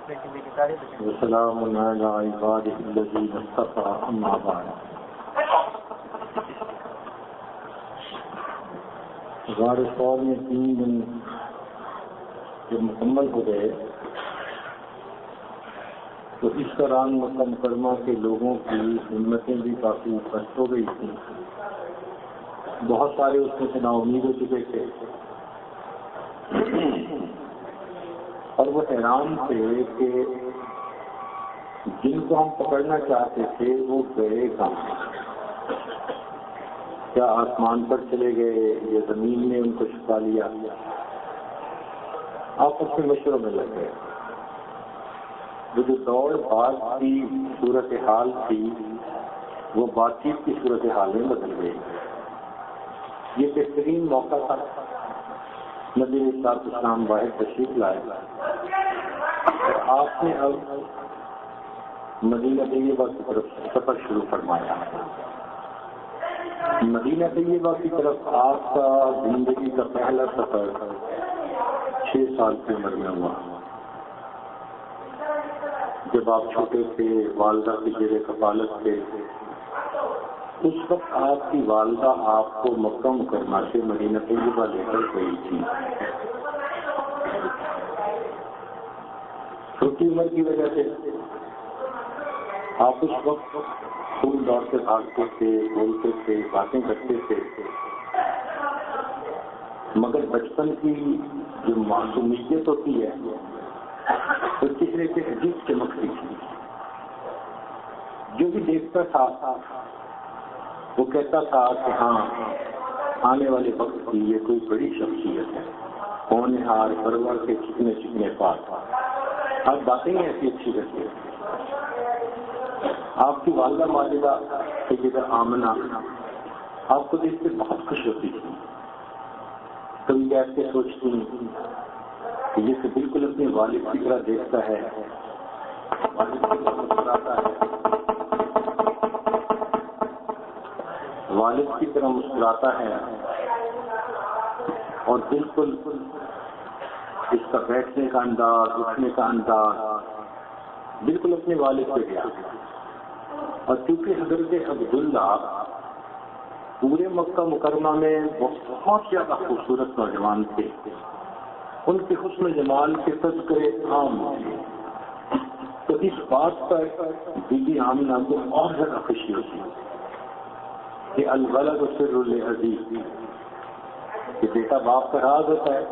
وسلام علی عبادہ الذین اصطفی اما بعد۔ غار ثور میں 3 دن جب مکمل ہو گئے تو اس دوران مکہ مکرمہ کے لوگوں کی ہمتیں بھی کافی پست ہو گئی تھیں۔ بہت سارے اس میں سے نا امید ہو چکے تھے اور وہ حیران تھے کہ جن کو ہم پکڑنا چاہتے تھے وہ گئے کہاں، کیا آسمان پر چلے گئے یا زمین نے ان کو چھپا لیا؟ آپس میں مشوروں میں لگ گئے۔ وہ جو دوڑ بھاگ کی صورتحال تھی وہ بات چیت کی صورتحال میں بدل گئی۔ یہ بہترین موقع تھا، نبی علیہ السلام باہر تشریف لائے اور آپ نے اب مدینہ طیبہ کی طرف سفر شروع فرمایا۔ مدینہ طیبہ کی طرف آپ کا زندگی کا پہلا سفر 6 سال کی عمر میں ہوا۔ جب آپ چھوٹے تھے، والدہ کی زیر کفالت تھے، اس وقت آپ کی والدہ آپ کو مکہ مکرمہ سے مدینہ طیبہ لے کر گئی تھی۔ چھوٹی عمر کی وجہ سے آپ اس وقت پھول دوڑتے بھاگتے تھے، بولتے تھے، باتیں کرتے تھے، مگر بچپن کی جو معصومیت ہوتی ہے وہ چہرے پہ عجیب چمکتی تھی۔ جو بھی دیکھتا تھا وہ کہتا تھا کہ ہاں آنے والے وقت کی یہ کوئی بڑی شخصیت ہے، ہونہار پرور کے چکنے چکنے پاس، آپ باتیں ہی ایسی اچھی کرتے ہیں۔ آپ کی والدہ ماجدہ سیدہ آمنہ آپ کو دیکھ کے بہت خوش ہوتی تھی۔ کبھی بیٹھ کے سوچتی کہ یہ تو بالکل اپنے والد کی طرح دیکھتا ہے، والد کی طرح مسکراتا ہے، والد کی طرح مسکراتا ہے، اور بالکل اس کا بیٹھنے کا انداز، اٹھنے کا انداز بالکل اپنے والد پہ گیا۔ اور کیونکہ حضرت عبداللہ پورے مکہ مکرمہ میں بہت زیادہ خوبصورت نوجوان تھے، ان کے حسن و جمال کے تذکرے عام تھے، تو اس بات پر بی بی آمنہ کو اور زیادہ خوشی ہوتی کہ الولد سر العزیز، کہ بیٹا باپ کا راز ہوتا ہے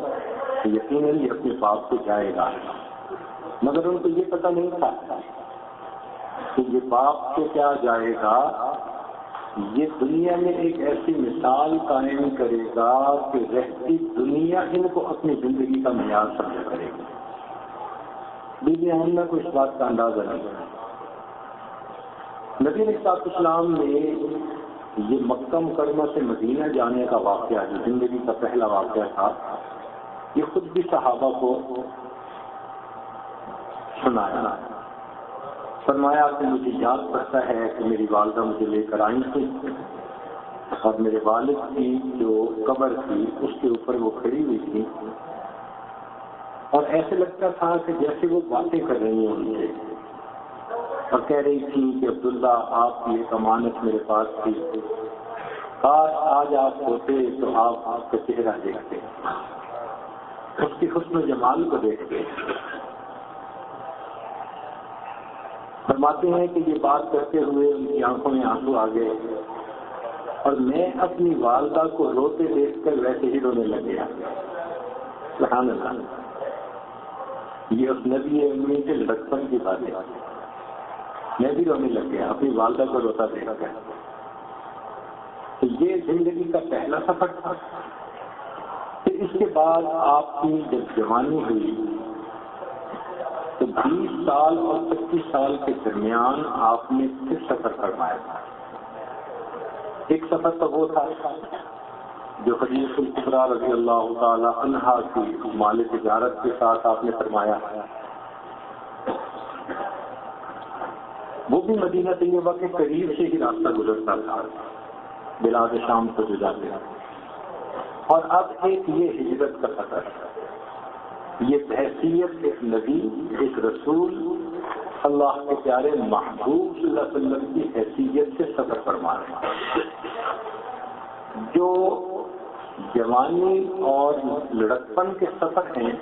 کہ یقیناً یہ اپنے باپ کو جائے گا، مگر ان کو یہ پتہ نہیں تھا کہ یہ باپ کو کیا جائے گا، یہ دنیا میں ایک ایسی مثال قائم کرے گا کہ رہتی دنیا ان کو اپنی زندگی کا معیار سمجھا کرے گی۔ بی بی آمنہ کو اس بات کا اندازہ نہیں۔ نبی علیہ السلام نے یہ مکہ مکرمہ سے مدینہ جانے کا واقعہ جو زندگی کا پہلا واقعہ تھا، یہ خود بھی صحابہ کو سنایا، فرمایا کہ مجھے یاد پڑتا ہے کہ میری والدہ مجھے لے کر آئی تھی اور میرے والد کی جو قبر تھی اس کے اوپر وہ کھڑی ہوئی تھی، اور ایسے لگتا تھا کہ جیسے وہ باتیں کر رہی ہیں ان سے، اور کہہ رہی تھی کہ عبداللہ آپ کی ایک امانت میرے پاس تھی، کاش آج آپ ہوتے تو آپ کا چہرہ دیکھتے، اس کی حسن و جمال کو دیکھتے۔ فرماتے ہیں کہ یہ بات کرتے ہوئے ان کی آنکھوں میں آنسو آ گئے اور میں اپنی والدہ کو روتے دیکھ کر ویسے ہی رونے لگ گیا۔ سبحان اللہ، یہ اس نبی امی کے لڑکپن کی بات ہے، میں بھی رونے لگ گیا اپنی والدہ کو روتا دیکھ کر۔ تو یہ زندگی کا پہلا سفر تھا۔ پھر اس کے بعد آپ کی جب جوانی ہوئی تو 20 سال اور 25 سال کے درمیان آپ نے پھر سفر فرمایا۔ ایک سفر تو وہ تھا جو خدیجہ الکبریٰ رضی اللہ تعالی عنہا کی مال تجارت کے ساتھ آپ نے فرمایا، وہ بھی مدینہ طیبہ کے قریب سے ہی راستہ گزرتا تھا، بلاد شام کو جو جاتے ہیں۔ اور اب ایک یہ ہجرت کا سفر، یہ بحیثیت ایک نبی، ایک رسول، اللہ کے پیارے محبوب صلی اللہ علیہ وسلم کی حیثیت سے سفر فرما رہے ہیں. جو جوانی اور لڑکپن کے سفر ہیں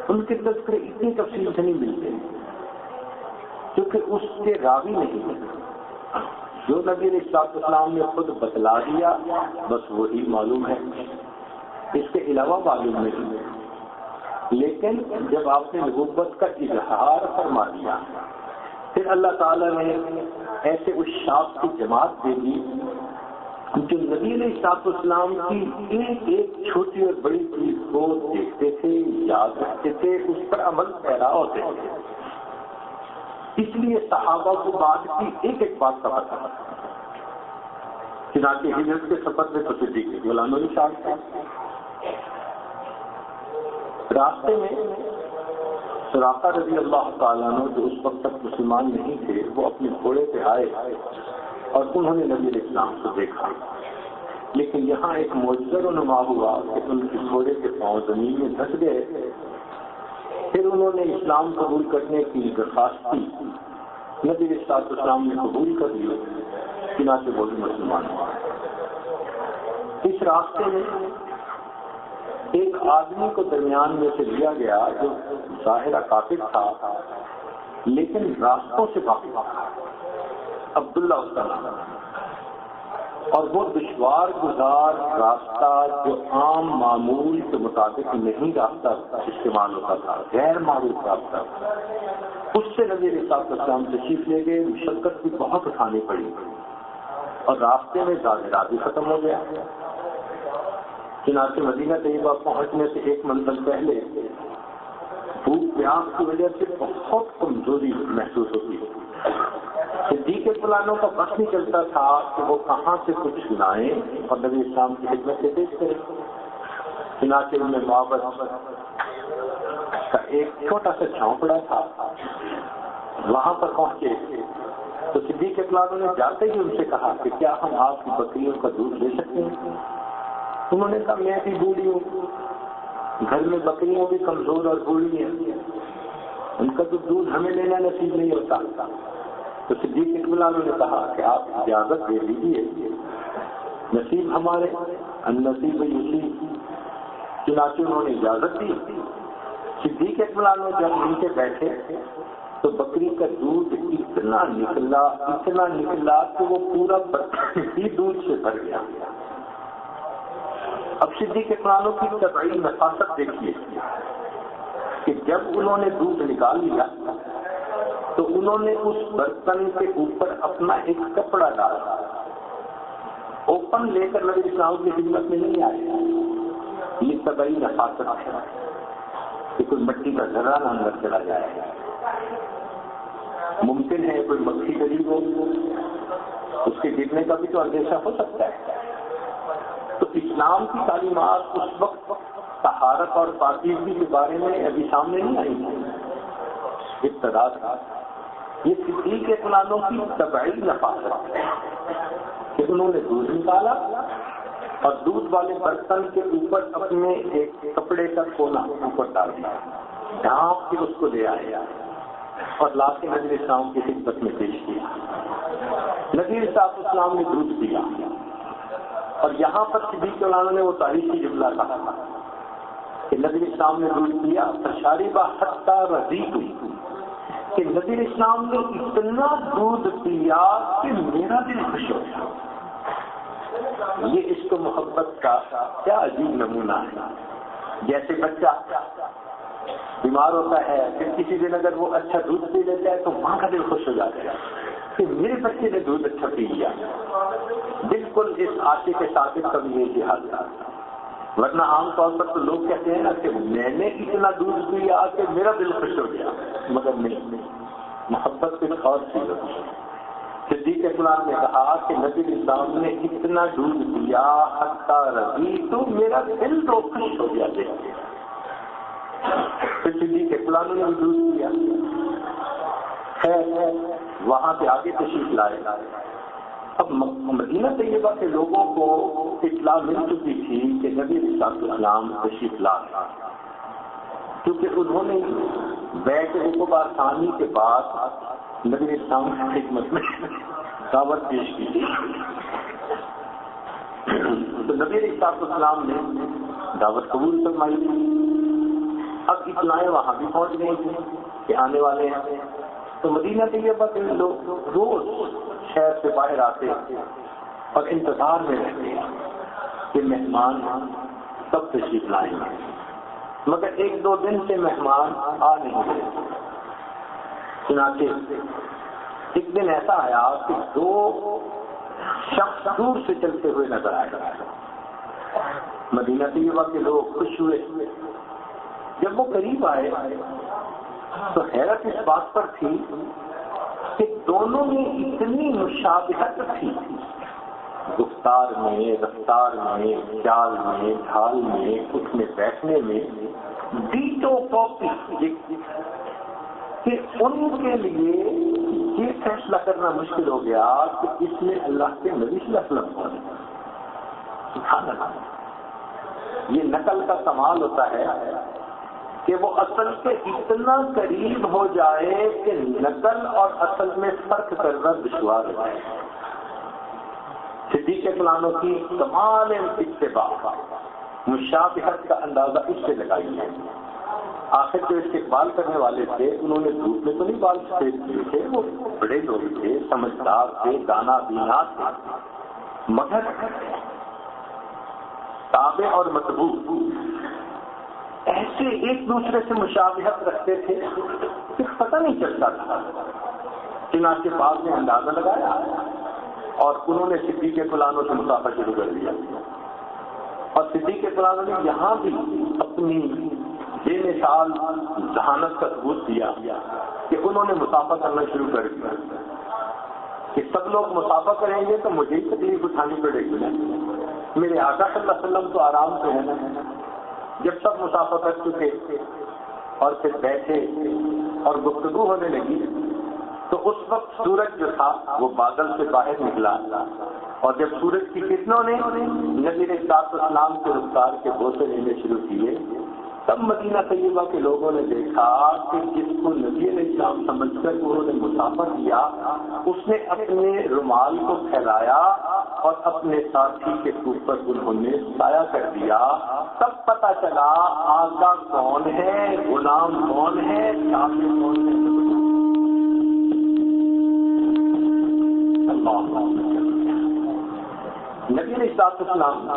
ان کے تذکرے اتنی تفصیل سے نہیں ملتے کیونکہ اس کے راوی نہیں ہیں. جو نبی علیہ السلام نے خود بتلا دیا بس وہی معلوم ہے، اس کے علاوہ معلوم نہیں. لیکن جب آپ نے نبوت کا اظہار فرما دیا پھر اللہ تعالیٰ نے ایسے اس شاخ کی جماعت دے دی جو نبی علیہ السلام کی ایک ایک چھوٹی اور بڑی چیز کو دیکھتے تھے، یاد رکھتے تھے، اس پر عمل پیرا ہوتے تھے. اس لیے صحابہ کو بعد کی ایک ایک بات کا پتہ تھا. چنانچہ ہجرت کے سفر میں تو صدیق غلام علی شاہ تھے. راستے میں سراقہ رضی اللہ تعالیٰ عنہ جو اس وقت تک مسلمان نہیں تھے وہ اپنے گھوڑے پہ آئے اور انہوں نے نبی علیہ السلام کو دیکھا. لیکن یہاں ایک معجزہ نما ہوا کہ ان کے گھوڑے کے پاؤں زمین میں دھس گئے. پھر انہوں نے اسلام قبول کرنے کی درخواست کی. نبی علیہ السلام نے قبول کر لی، چنانچہ وہ بھی مسلمان ہوئے. اس راستے میں ایک آدمی کو درمیان میں سے لیا گیا جو ظاہرہ کافر تھا لیکن راستوں سے واقف تھا. عبداللہ اس کا نام، اور وہ دشوار گزار راستہ جو عام معمول کے مطابق نہیں راستہ استعمال ہوتا تھا، غیر معروف راستہ، اس سے نبی علیہ السلام تشریف لے گئے. مشقت بھی بہت اٹھانی پڑی اور راستے میں ظاہرہ بھی ختم ہو گیا. چنانچہ مدینہ طیبہ پہنچنے سے ایک منزل پہلے بھوک پیاس کی وجہ سے بہت کمزوری محسوس ہوتی ہے. صدیق فلانوں کا بس نہیں چلتا تھا کہ وہ کہاں سے کچھ لائیں اور نبی اسلام کی خدمت سے پیش کریں. چنانچہ ان میں محبت کا ایک چھوٹا سا جھونپڑا تھا، وہاں پر پہنچے تو صدیق فلانوں نے جاتے ہی ان سے کہا کہ کیا ہم آپ کی بکریوں کا دودھ لے سکتے ہیں؟ انہوں نے کہا میں بھی بوڑھی ہوں، گھر میں بکریاں بھی کمزور اور بوڑھی ہیں، ان کا تو دودھ ہمیں لینا نصیب نہیں ہوتا. تو صدیق اطمینان نے کہا کہ آپ اجازت دے دیجیے، نصیب ہمارے النصیب یصیب. چنانچہ انہوں نے اجازت دی. صدیق اطمینان جب نیچے بیٹھے تو بکری کا دودھ اتنا نکلا کہ وہ پورا برتن ہی دودھ سے بھر گیا. اب صدیق اطمینانوں کی طبعی نفاست دیکھیے کہ جب انہوں نے دودھ نکال لیا تو انہوں نے اس برتن کے اوپر اپنا ایک کپڑا ڈالا. اوپن لے کر نبی اسلام کی خدمت میں نہیں آئے. یہ طبعی نفاست ہے کہ کوئی مٹی کا ذرہ نہ اندر چلا جائے. ممکن ہے کوئی مکھی غریب ہو، اس کے گرنے کا بھی تو اندیشہ ہو سکتا ہے. تو اسلام کی تعلیمات اس وقت طہارت اور پاکیزگی کے بارے میں ابھی سامنے نہیں آئی ہے. ابتدا تھا. یہ صدیق اطمینانوں کی طبعی نفاست ہے کہ انہوں نے دودھ نکالا اور دودھ والے برتن کے اوپر اپنے ایک کپڑے کا کونا اوپر ڈال دیا، ڈھانپ کے اس کو لے آیا اور لا کے نبی اسلام کی خدمت میں پیش کیا. نبی اسلام نے دودھ پیا اور یہاں پر صدیق اطمینانوں نے وہ تاریخی جملہ کہا کہ نبی اسلام نے دودھ پیا فشاربا حتی رضیت، کہ نبی اسلام نے اتنا دودھ پیا کہ میرا دل خوش ہو گیا. یہ عشق و محبت کا کیا عجیب نمونہ ہے. جیسے بچہ بیمار ہوتا ہے پھر کسی دن اگر وہ اچھا دودھ پی لیتا ہے تو ماں کا دل خوش ہو جاتا ہے کہ میرے بچے نے دودھ اچھا پی لیا. بالکل اس عاشق کے ثابت کا بھی یہ حال تھا. ورنہ عام طور پر تو لوگ کہتے ہیں نا کہ میں نے اتنا دودھ پیا کہ میرا دل خوش ہو گیا، مگر نہیں، محبت کچھ اور چیز ہوتی ہے. صدیق اطمینان نے کہا کہ نبی اسلام نے اتنا دودھ پیا حتی رضیت تو میرا دل تو خوش ہو گیا دیکھ کے. پھر صدیق اطمینان نے دودھ پیا. خیر وہاں سے آگے تشریف لائے. اب مدینہ طیبہ کے لوگوں کو اطلاع مل چکی تھی کہ نبی علیہ السلام تشریف لا. کیونکہ انہوں نے بیت عقبہ ثانی کے بعد نبی اسلام کی خدمت میں دعوت پیش کی تھی. تو نبی علیہ السلام نے دعوت قبول فرمائی تھی. اب اطلاعیں وہاں بھی پہنچ گئی تھی کہ آنے والے ہیں. تو مدینہ طیبہ کے لوگ روز شہر سے باہر آتے اور انتظار میں رہتے کہ مہمان کب تشریف لائیں گے، مگر 1-2 دن سے مہمان آ نہیں رہے. چنانچہ ایک دن ایسا آیا کہ 2 شخص دور سے چلتے ہوئے نظر آئے. مدینہ طیبہ کے لوگ خوش ہوئے. جب وہ قریب آئے تو حیرت اس بات پر تھی کہ دونوں میں اتنی مشابہت تھی، گفتار میں، رفتار میں، چال میں، ڈھال میں، اٹھنے بیٹھنے میں، ڈیٹو کاپی، کہ ان کے لیے یہ فیصلہ کرنا مشکل ہو گیا کہ اس میں اللہ کے نبی صلی اللہ علیہ وسلم سبحان اللہ. یہ نقل کا کمال ہوتا ہے کہ وہ اصل کے اتنا قریب ہو جائے کہ نقل اور اصل میں فرق کرنا دشوار ہے. صدیق اکرام کی کمال اتباع، مشابہت کا اندازہ اس سے لگائی ہے. آخر جو استقبال کرنے والے تھے انہوں نے دھوپ میں تو نہیں بال سفید کیے تھے، وہ بڑے لوگ تھے، سمجھدار تھے، دانا بینا تھے، مگر تابع اور مطبوع ایسے ایک دوسرے سے مشابہت رکھتے تھے کہ پتہ نہیں چلتا تھا. چنانچہ بعد میں اندازہ لگایا اور انہوں نے صدیق اکرام سے مصافحہ شروع کر دیا. اور صدیق اکرام نے یہاں بھی اپنی بے مثال ذہانت کا ثبوت دیا کہ انہوں نے مصافحہ کرنا شروع کر دیا کہ سب لوگ مصافحہ کریں گے تو مجھے ہی تکلیف اٹھانی پڑے گی نا. میرے آقا صلی اللہ علیہ وسلم تو آرام سے ہے نا. جب سب مصافحہ کر چکے اور پھر بیٹھے اور گفتگو ہونے لگی تو اس وقت سورج جو تھا وہ بادل سے باہر نکلا، اور جب سورج کی کرنوں نے نبی علیہ السلام کے رخسار کے بوسے لینے شروع کیے تب مدینہ طیبہ کے لوگوں نے دیکھا کہ جس کو نبی علیہ السلام سمجھ کر انہوں نے مصافحہ کیا اس نے اپنے رومال کو پھیلایا اور اپنے ساتھی کے اوپر انہوں نے سایہ کر دیا. تب پتہ چلا آقا کون ہے، غلام کون ہے، تابع کون ہے. نبی علیہ السلام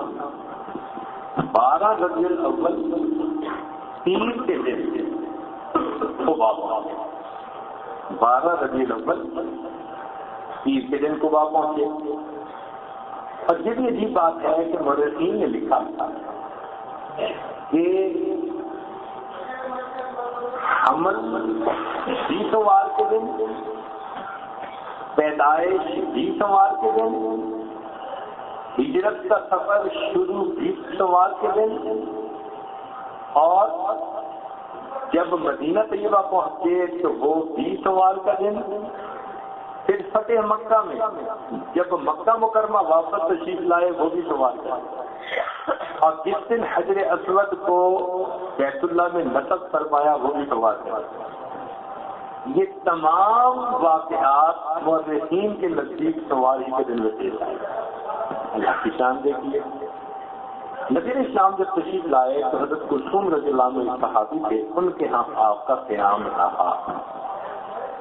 12 ربیع الاول پیر کے دن قباء پہنچے. 12 ربیع الاول پیر کے دن قباء پہنچے. اور یہ بھی عجیب بات ہے کہ مورخین نے لکھا کہ حمل 20 سوار کے دن، پیدائش 20 سوار کے دن، ہجرت کا سفر شروع 20 سوار کے دن، اور جب مدینہ طیبہ پہنچے تو وہ 20 سوار کا دن. پھر فتح مکہ میں جب مکہ مکرمہ واپس تشریف لائے وہ بھی سوار کا، اور جس دن حجر اسود کو بیت اللہ میں نصب فرمایا وہ بھی سوار کا. یہ تمام واقعات مورخین کے نزدیک سواری کے دن میں پیش آئے. اللہ کی شان دیکھیے. نبی علیہ السلام جب تشریف لائے تو حضرت کلثوم رضی اللہ عنہ صحابی تھے، ان کے ہاں آپ کا قیام رہا،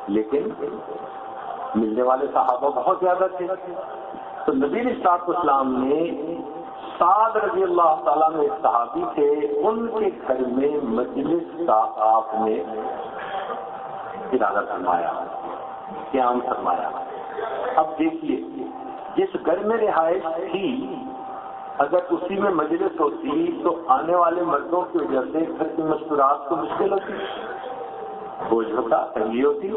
لیکن ملنے والے صحابہ بہت زیادہ تھے. تو نبی علیہ السلام نے سعد رضی اللہ تعالیٰ میں صحابی تھے، ان کے گھر میں مجلس کا آپ نے ارادہ فرمایا، قیام فرمایا. اب دیکھیے جس گھر میں رہائش تھی اگر اسی میں مجلس ہوتی تو آنے والے مردوں کی وجہ سے گھر کی مستورات کو مشکل ہوتی، بوجھ ہوتا، تنگی ہوتی.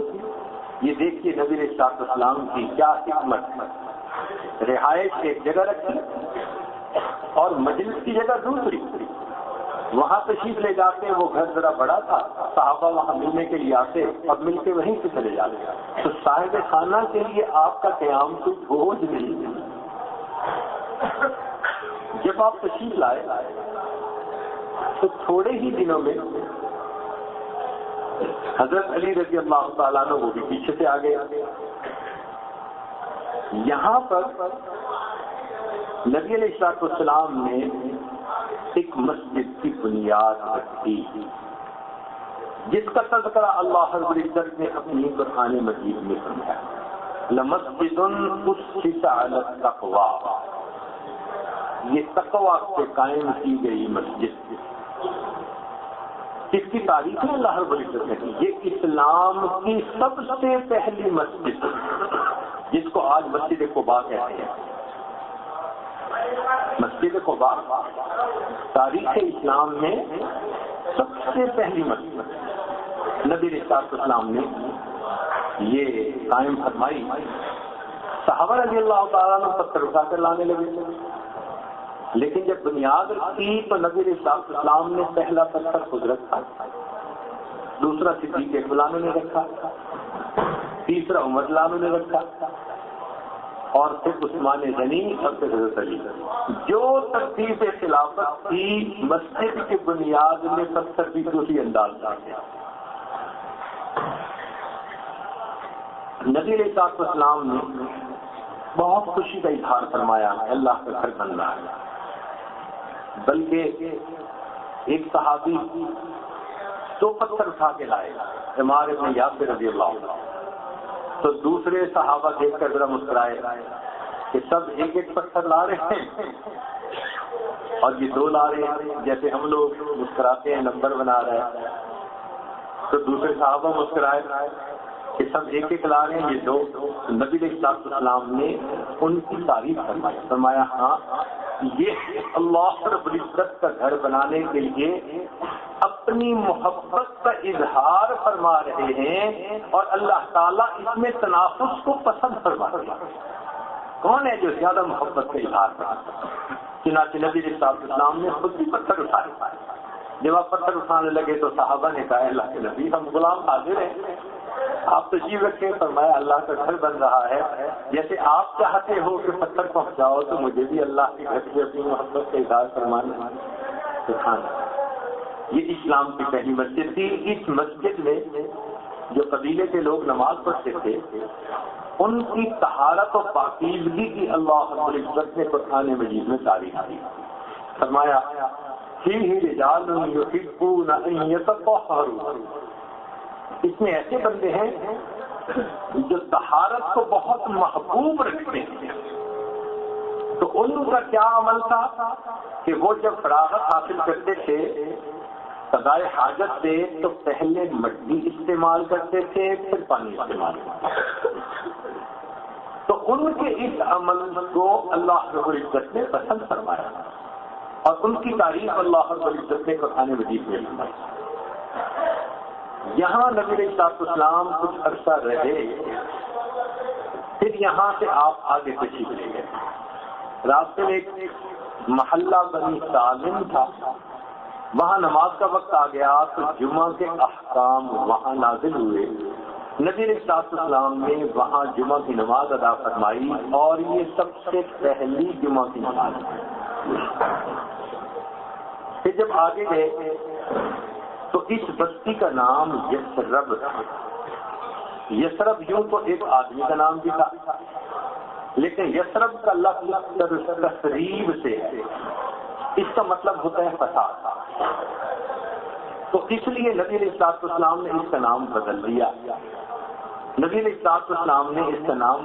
یہ دیکھیے نبی علیہ السلام کی کیا حکمت. رہائش ایک جگہ رکھی اور مجلس کی جگہ دوسری. وہاں تشریف لے جاتے، وہ گھر ذرا بڑا تھا، صحابہ وہاں ملنے کے لیے آتے اور مل کے وہیں سے چلے جاتے. تو صاحب خانہ کے لیے آپ کا قیام کوئی بوجھ نہیں. جب آپ تشریف لائے تو تھوڑے ہی دنوں میں حضرت علی رضی اللہ تعالیٰ عنہ وہ بھی پیچھے سے آ گئے. یہاں پر نبی علیہ السلام نے ایک مسجد کی بنیاد رکھی جس کا تذکرہ اللہ رب العزت نے اپنی قرآن مجید میں فرمایا، لمسجد اسست علی التقوی، یہ تقوی سے قائم کی گئی مسجد. اس کی تاریخ ہے اللہ رب العزت نے کی. یہ اسلام کی سب سے پہلی مسجد جس کو آج مسجد قباء کہتے ہیں. مسجد قباء تاریخ اسلام میں سب سے پہلی مسجد نبی علیہ السلام نے یہ قائم فرمائی. صحابہ رضی اللہ تعالیٰ عنہ پتھر اٹھا کر لانے لگے، لیکن جب بنیاد رکھی تو نبی علیہ السلام نے پہلا پتھر خود رکھا، دوسرا صدیق اکبر عنہ نے رکھا، تیسرا عمر عنہ نے رکھا، اور پھر عثمان غنی اور پھر حضرت علی. جو ترتیب خلافت تھی مسجد کی بنیاد میں پتھر بھی اسی انداز کا گیا. نبی علیہ السلام نے بہت خوشی کا اظہار فرمایا اللہ کا گھر بن رہا ہے. بلکہ ایک صحابی دو پتھر اٹھا کے لائے عمار بن یاسر رضی اللہ عنہ، تو دوسرے صحابہ دیکھ کر ذرا مسکرائے کہ سب ایک ایک پتھر لا رہے ہیں اور یہ دو لا رہے ہیں، جیسے ہم لوگ مسکراتے ہیں نمبر بنا رہے ہیں. تو دوسرے صحابہ مسکرائے کہ سب ایک ایک لا رہے ہیں یہ دو. نبی علیہ السلام نے ان کی تعریف فرمائی، فرمایا ہاں یہ اللہ رب العزت کا گھر بنانے کے لیے اپنی محبت کا اظہار فرما رہے ہیں اور اللہ تعالیٰ اس میں تنافس کو پسند فرما رہے ہیں. کون ہے جو زیادہ محبت کا اظہار کرتا ہے؟ چنانچہ نبی علیہ السلام نے خود بھی پتھر اٹھائے. جب آپ پتھر اٹھانے لگے تو صحابہ نے کہا اللہ کے نبی ہم غلام حاضر ہیں، آپ تشریف رکھیں. فرمایا اللہ کا گھر بن رہا ہے، جیسے آپ چاہتے ہو کہ پتھر پہنچاؤ تو مجھے بھی اللہ کے گھر سے اپنی محبت کا اظہار فرمانا. یہ اسلام کی پہلی مسجد تھی. اس مسجد میں جو قبیلے کے لوگ نماز پڑھتے تھے ان کی طہارت و پاکیزگی کی اللہ رب العزت نے قرآن مجید میں تعریف کی. فرمایا فیہ رجال یحبون ان یتطہروا، اس میں ایسے بندے ہیں جو طہارت کو بہت محبوب رکھتے ہیں. تو ان کا کیا عمل تھا کہ وہ جب فراغت حاصل کرتے تھے قضائے حاجت سے تو پہلے مٹی استعمال کرتے تھے پھر پانی استعمال کرتے تھے. تو ان کے اس عمل کو اللہ رب العزت نے پسند فرمایا اور ان کی تعریف اللہ رب العزت نے قرآن مجید میں فرمائی. یہاں نبی علیہ السلام کچھ عرصہ رہے، پھر یہاں سے آپ آگے تشریف لے گئے. راستے میں ایک محلہ بنی سالم تھا، وہاں نماز کا وقت آ گیا تو جمعہ کے احکام وہاں نازل ہوئے. نبی علیہ السلام نے وہاں جمعہ کی نماز ادا فرمائی اور یہ سب سے پہلی جمعہ کی نماز ہے. پھر جب آگے گئے تو اس بستی کا نام یثرب تھا. یثرب یوں تو ایک آدمی کا نام بھی تھا، لیکن یثرب کا لفظ تقریب سے ہے، اس کا مطلب ہوتا ہے فساد. تو اس لیے نبی علیہ السلام نے اس کا نام بدل دیا. نبی علیہ السلام نے اس کا نام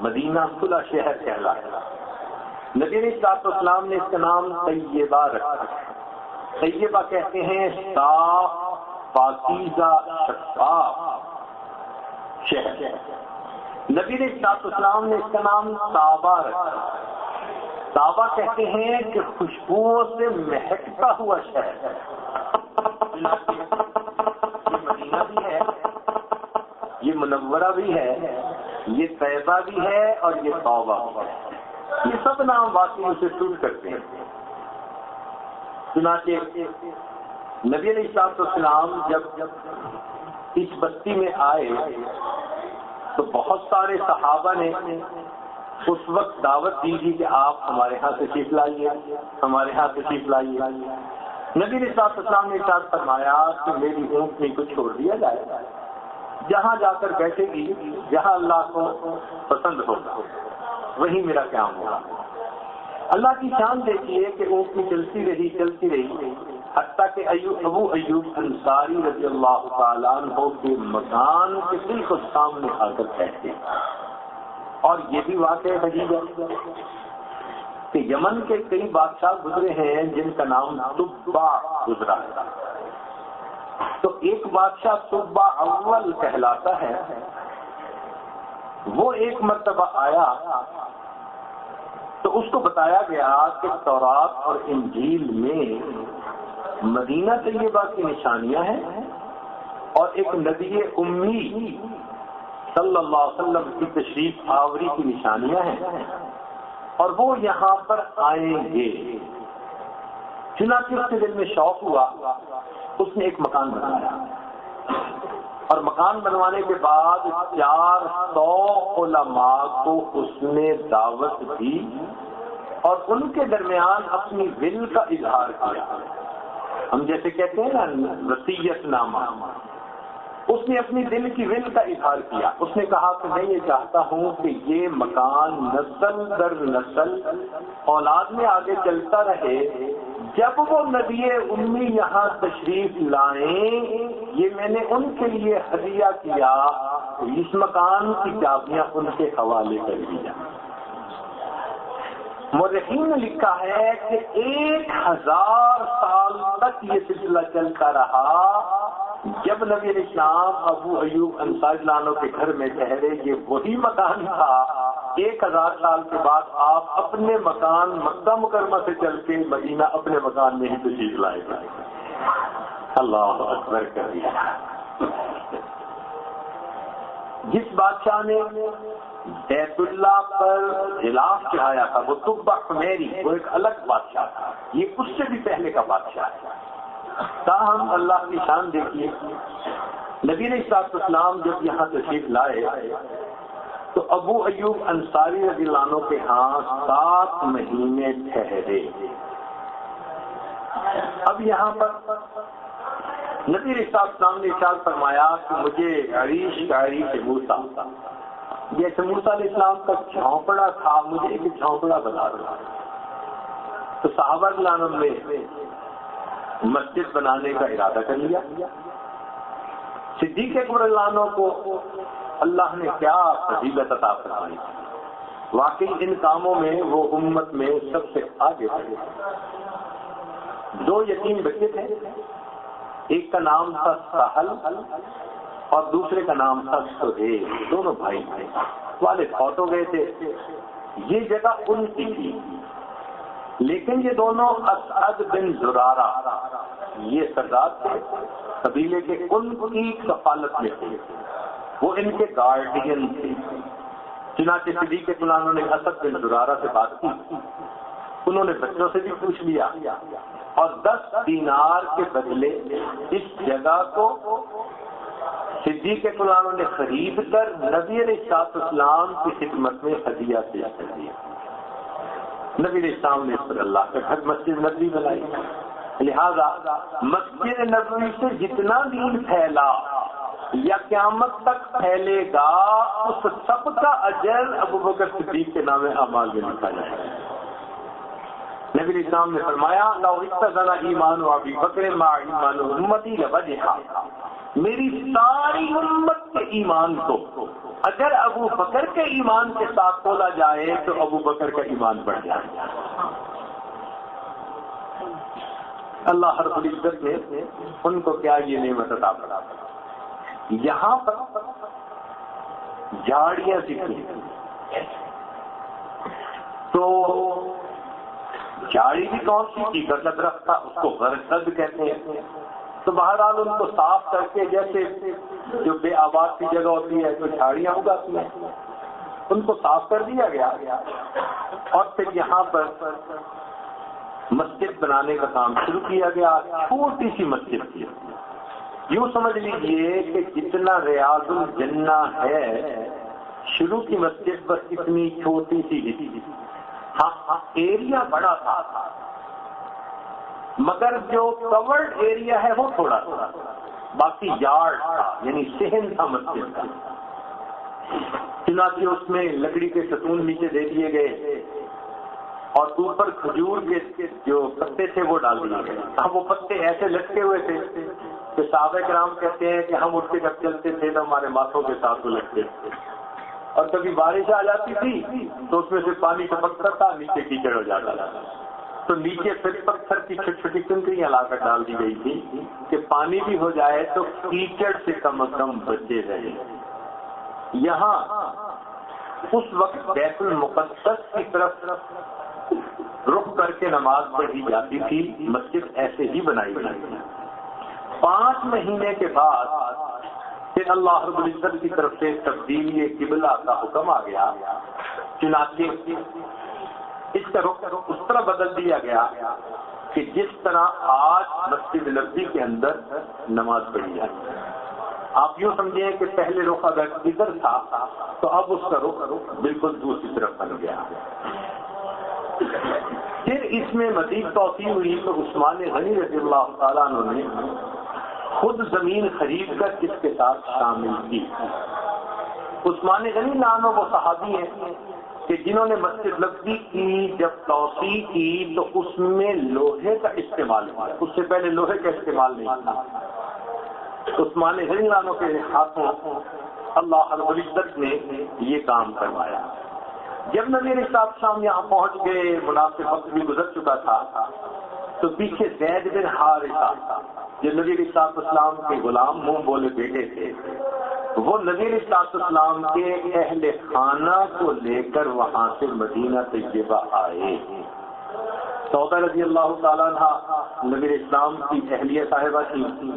مدینہ صلح شہر کہلایا. نبی علیہ السلام نے اس کا نام طیبہ رکھا. طیبہ کہتے ہیں صاف پاکیزہ شفاف شہر. نبی علیہ السلام نے اس کا نام طابہ رکھا. طابہ کہتے ہیں کہ خوشبوؤں سے مہکتا ہوا شہر. یہ مدینہ بھی ہے، یہ منورہ بھی ہے، یہ طیبہ بھی ہے اور یہ طابہ بھی ہے. یہ سب نام واقعی اسے سوٹ کرتے ہیں. چنانچہ نبی علیہ السلام جب اس بستی میں آئے تو بہت سارے صحابہ نے اس وقت دعوت دی تھی کہ آپ ہمارے ہاں تشریف لائیے، ہمارے ہاں تشریف لائیے. نبی علیہ الصلوۃ والسلام نے ارشاد فرمایا کہ میری اونٹنی کو چھوڑ دیا جائے، جہاں جا کر بیٹھے گی، جہاں اللہ کو پسند ہوگا وہی میرا قیام ہوگا۔ اللہ کی شان دیکھیے کہ اونٹنی چلتی رہی حتیٰ کہ ابو ایوب انصاری رضی اللہ تعالیٰ عنہ کے مکان کے بالکل سامنے آ کر بیٹھے۔ اور یہ بھی واقعہ عجیب ہے کہ یمن کے کئی بادشاہ گزرے ہیں جن کا نام تبع گزرا ہے، تو ایک بادشاہ تبع اول کہلاتا ہے، وہ ایک مرتبہ آیا تو اس کو بتایا گیا کہ تورات اور انجیل میں مدینہ طیبہ کی نشانیاں ہیں اور ایک نبی امی صلی اللہ علیہ وسلم کی تشریف آوری کی نشانیاں ہیں اور وہ یہاں پر آئیں گے۔ چنانچہ اس کے دل میں شوق ہوا، اس نے ایک مکان بنایا اور مکان بنوانے کے بعد 400 علماء کو اس نے دعوت دی اور ان کے درمیان اپنی ول کا اظہار کیا۔ ہم جیسے کہتے ہیں نا وصیت نامہ، اس نے اپنی دل کی ول کا اظہار کیا۔ اس نے کہا کہ میں یہ چاہتا ہوں کہ یہ مکان نسل در نسل اولاد میں آگے چلتا رہے، جب وہ نبی امی یہاں تشریف لائیں یہ میں نے ان کے لیے ہدیہ کیا، اس مکان کی چابیاں ان کے حوالے کر دیا۔ مورخین نے لکھا ہے کہ 1000 سال تک یہ سلسلہ چلتا رہا۔ جب نبی علیہ السلام ابو ایوب انصاری عنہ کے گھر میں ٹھہرے، یہ وہی مکان تھا۔ 1000 سال کے بعد آپ اپنے مکان مکہ مکرمہ سے چل کے مدینہ اپنے مکان میں ہی تشریف لائے گئے۔ اللہ اکبر کبیرہ۔ جس بادشاہ نے بیت اللہ پر غلاف چڑھایا تھا وہ تبع حمیری، وہ ایک الگ بادشاہ تھا، یہ اس سے بھی پہلے کا بادشاہ ہے۔ تاہم اللہ کی شان دیکھیے، نبی علیہ السلام جب یہاں تشریف لائے تو ابو ایوب انصاری رضی اللہ عنہ کے ہاں 7 مہینے ٹھہرے۔ اب یہاں پر نبی علیہ السلام نے ارشاد فرمایا کہ مجھے عریش کا عریش موسیٰ، جیسے موسیٰ علیہ السلام کا جھونپڑا تھا، مجھے ایک جھونپڑا بنا دو۔ تو صحابہ رضی اللہ عنہ نے مسجد بنانے کا ارادہ کر لیا۔ صدیق اکبر رضی اللہ عنہ کو اللہ نے کیا فضیلت عطا فرمائی، واقعی ان کاموں میں وہ امت میں سب سے آگے تھے۔ 2 یتیم بچے تھے، ایک کا نام تھا سہل اور دوسرے کا نام تھا سہیل، دونوں بھائی تھے، والد فوت ہو گئے تھے۔ یہ جگہ ان کی تھی، لیکن یہ دونوں اسعد بن زرارہ یہ سردار تھے قبیلے کے، ان کی کفالت میں تھے، وہ ان کے گارڈین تھے۔ چنانچہ صدیق اکبر انہوں نے اسد بن زرارہ سے بات کی، انہوں نے بچوں سے بھی پوچھ لیا اور 10 دینار کے بدلے اس جگہ کو صدیق اکبر انہوں نے خرید کر نبی علیہ السلام کی خدمت میں ہدیہ پیش کر دیا۔ نبی علیہ السلام نے اس پر اللہ کا گھر مسجد نبوی بنائی۔ لہذا مسجد نبوی سے جتنا دین پھیلا یا قیامت تک پھیلے گا اس سب کا اجر ابوبکر صدیق کے نام اعمال میں لکھا جائے گا۔ نبی علیہ السلام نے فرمایا لو اقتضى ایمان ابی بکر مع ایمان امتی لوجحا، میری ساری امت کے ایمان کو اگر ابو بکر کے ایمان کے ساتھ تولا جائے تو ابو بکر کا ایمان بڑھ جائے گا۔ اللہ رب العزت نے ان کو کیا یہ نعمت عطا فرمائی۔ یہاں پر جھاڑیاں دکھیں تو جھاڑی بھی کون سی چیکر کا درخت تھا، اس کو غرقد کہتے ہیں۔ تو بہرحال ان کو صاف کر کے، جیسے جو بے آباد کی جگہ ہوتی ہے تو جھاڑیاں اگاتی ہیں، ان کو صاف کر دیا گیا اور پھر یہاں پر مسجد بنانے کا کام شروع کیا گیا۔ چھوٹی سی مسجد تھی، یوں سمجھ لیجئے کہ جتنا ریاض الجنہ ہے شروع کی مسجد بس اتنی چھوٹی سی ہی تھی۔ ہاں ایریا بڑا تھا، مگر جو کورڈ ایریا ہے وہ تھوڑا تھا، باقی یارڈ تھا، یعنی صحن تھا مسجد کا۔ چنانچہ اس میں لکڑی کے ستون نیچے دے دیے گئے اور اوپر کھجور کے جو پتے تھے وہ ڈال دیے گئے۔ اب وہ پتے ایسے لٹکے ہوئے تھے کہ صحابہ کرام کہتے ہیں کہ ہم اٹھ کے جب چلتے تھے تو ہمارے ماتھوں کے ساتھ وہ لٹکے تھے، اور کبھی بارش آ جاتی تھی تو اس میں سے پانی ٹپکتا تھا، نیچے کیچڑ ہو جاتا تھا، تو نیچے پھر پتھر کی چھوٹی چھوٹی کنکریاں لا کر ڈال دی گئی تھی کہ پانی بھی ہو جائے تو کیچڑ سے کم از کم بچے رہے۔ یہاں اس وقت بیت المقدس کی طرف رخ کر کے نماز پڑھی جاتی تھی، مسجد ایسے ہی بنائی گئی تھی۔ 5 مہینے کے بعد پھر اللہ رب العزت کی طرف سے تبدیلی قبلہ کا حکم آ گیا، چنانچہ اس کا رخ اس طرح بدل دیا گیا کہ جس طرح آج مسجد نبوی کے اندر نماز پڑھی جاتی ہے۔ آپ یوں سمجھیں کہ پہلے رخ اگر ادھر تھا تو اب اس کا رخ بالکل دوسری طرف بن گیا۔ پھر اس میں مزید توسیع ہوئی تو عثمان غنی رضی اللہ تعالیٰ عنہ نے خود زمین خرید کر اس کے ساتھ شامل کی۔ عثمان غنی نام وہ صحابی ہیں کہ جنہوں نے مسجد نبوی کی جب توسیع کی تو اس میں لوہے کا استعمال ہوا، اس سے پہلے لوہے کا استعمال نہیں تھا۔ عثمان غنی ناموں کے ہاتھوں اللہ رب العزت نے یہ کام کروایا۔ جب نبی علیہ السلام یہاں پہنچ گئے، مناسب وقت بھی گزر چکا تھا، تو پیچھے زید بن حارثہ جو نبی علیہ السلام کے غلام منہ بولے بیٹے تھے، وہ نبی علیہ السلام کے اہل خانہ کو لے کر وہاں سے مدینہ طیبہ آئے۔ سودا رضی اللہ تعالیٰ عنہ نبی علیہ السلام کی اہلیہ صاحبہ تھی۔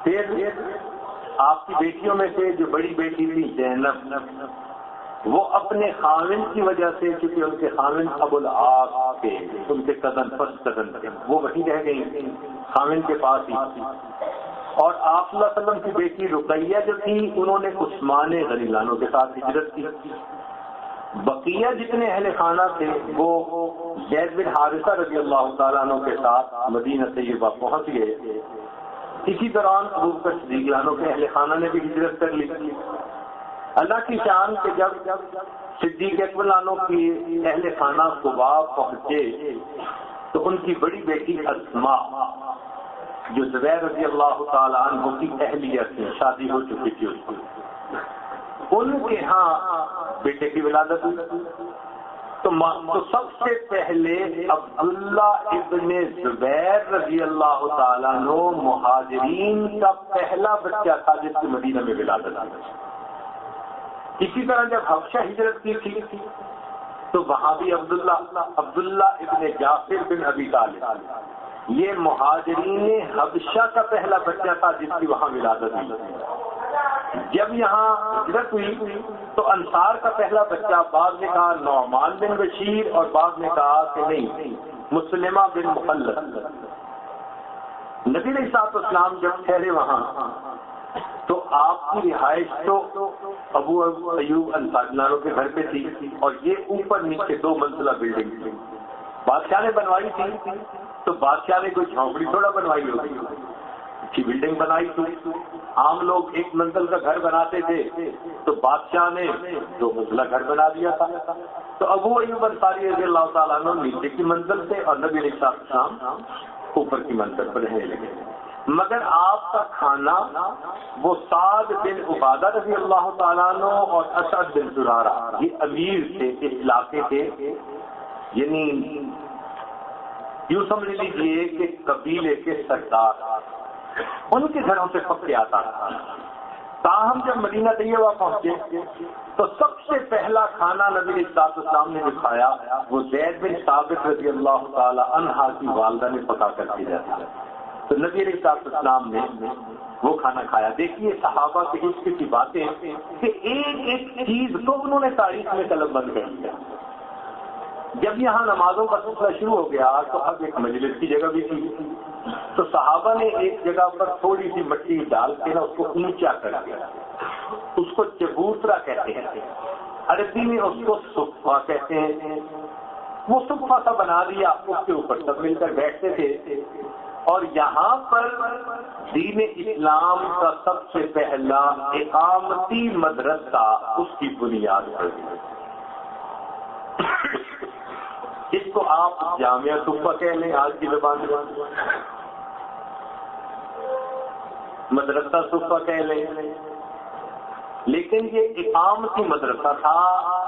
پھر آپ کی بیٹیوں میں سے جو بڑی بیٹی تھی زینب، وہ اپنے خاوند کی وجہ سے، کیونکہ ان کے خاوند ابو العاص تھے، ان کے کزن فرسٹ کزن تھے، وہ وہیں رہ گئی خاوند کے پاس ہی۔ اور آپ صلی اللہ علیہ وسلم کی بیٹی رقیہ جو تھی، انہوں نے عثمان غنی لانوں کے ساتھ ہجرت کی۔ بقیہ جتنے اہل خانہ تھے وہ زید بن حارثہ رضی اللہ تعالیٰ عنہ کے ساتھ مدینہ طیبہ پہنچ گئے۔ اسی دوران ابوبکر صدیق لانوں کے اہل خانہ نے بھی ہجرت کر لی۔ اللہ کی شان کہ جب صدیق اکبر لانوں کی اہل خانہ قباء پہنچے تو ان کی بڑی بیٹی اسماء جو زبیر رضی اللہ تعالی عنہ کی اہلیہ تھی، شادی ہو چکی تھی اس کی، ان کے ہاں بیٹے کی ولادت ہوئی۔ تو سب سے پہلے عبداللہ ابن زبیر رضی اللہ تعالیٰ عنہ مہاجرین کا پہلا بچہ تھا جس کی مدینہ میں ولادت ہوئی۔ اسی طرح جب حبشہ ہجرت کی تھی تو وہاں بھی عبداللہ ابن جعفر بن ابی طالب، یہ مہاجرین حبشہ کا پہلا بچہ تھا جس کی وہاں ولادت ہوئی۔ جب یہاں ہجرت ہوئی تو انصار کا پہلا بچہ، بعض نے کہا نعمان بن بشیر اور بعض نے کہا کہ نہیں مسلمہ بن مخلد۔ نبی علیہ السلام جب ٹھہرے وہاں تو آپ کی رہائش تو ابو ایوب انصاری کے گھر پہ تھی، اور یہ اوپر نیچے 2 منزلہ بلڈنگ تھی۔ بادشاہ نے بنوائی تھی تو بادشاہ نے کوئی جھونپڑی تھوڑا بنوائی ہوگی، اچھی بلڈنگ بنائی تھی۔ عام لوگ 1 منزل کا گھر بناتے تھے تو بادشاہ نے 2 منزلہ گھر بنا دیا تھا۔ تو ابو ایوب انصاری رضی اللہ تعالیٰ عنہ نیچے کی منزل سے اور نبی علیہ السلام اوپر کی منزل پر رہنے لگے۔ مگر آپ کا کھانا وہ سعد بن عبادہ رضی اللہ تعالیٰ عنہ اور اسعد بن زرارہ، یہ امیر تھے اس علاقے کے، یعنی یوں سمجھ لیجیے کہ قبیلے کے سردار، ان کے گھروں سے پکے آتا تھا۔ تاہم جب مدینہ طیبہ پہنچے تو سب سے پہلا کھانا نبی علیہ السلام نے دکھایا وہ زید بن ثابت رضی اللہ تعالی عنہ کی والدہ نے پکا کر دیا تھا۔ تو نبی علیہ السلام نے وہ کھانا کھایا۔ دیکھیے صحابہ کی عشق کی باتیں کہ ایک ایک چیز کو انہوں نے تاریخ میں قلم بند کر دیا۔ جب یہاں نمازوں کا سلسلہ شروع ہو گیا تو اب ایک مجلس کی جگہ بھی تھی، تو صحابہ نے ایک جگہ پر تھوڑی سی مٹی ڈال کے اس کو اونچا کر دیا، اس کو چبوترا کہتے ہیں، عربی میں اس کو صفا کہتے ہیں، وہ صفحہ سا بنا دیا، اس کے اوپر سب مل کر بیٹھتے تھے، اور یہاں پر دین اسلام کا سب سے پہلا اقامتی مدرسہ اس کی بنیاد پڑی۔ اس کو آپ جامعہ صفحہ کہہ لیں آج کی زبان میں، مدرسہ صفحہ کہہ لیں، لیکن یہ اقامتی مدرسہ تھا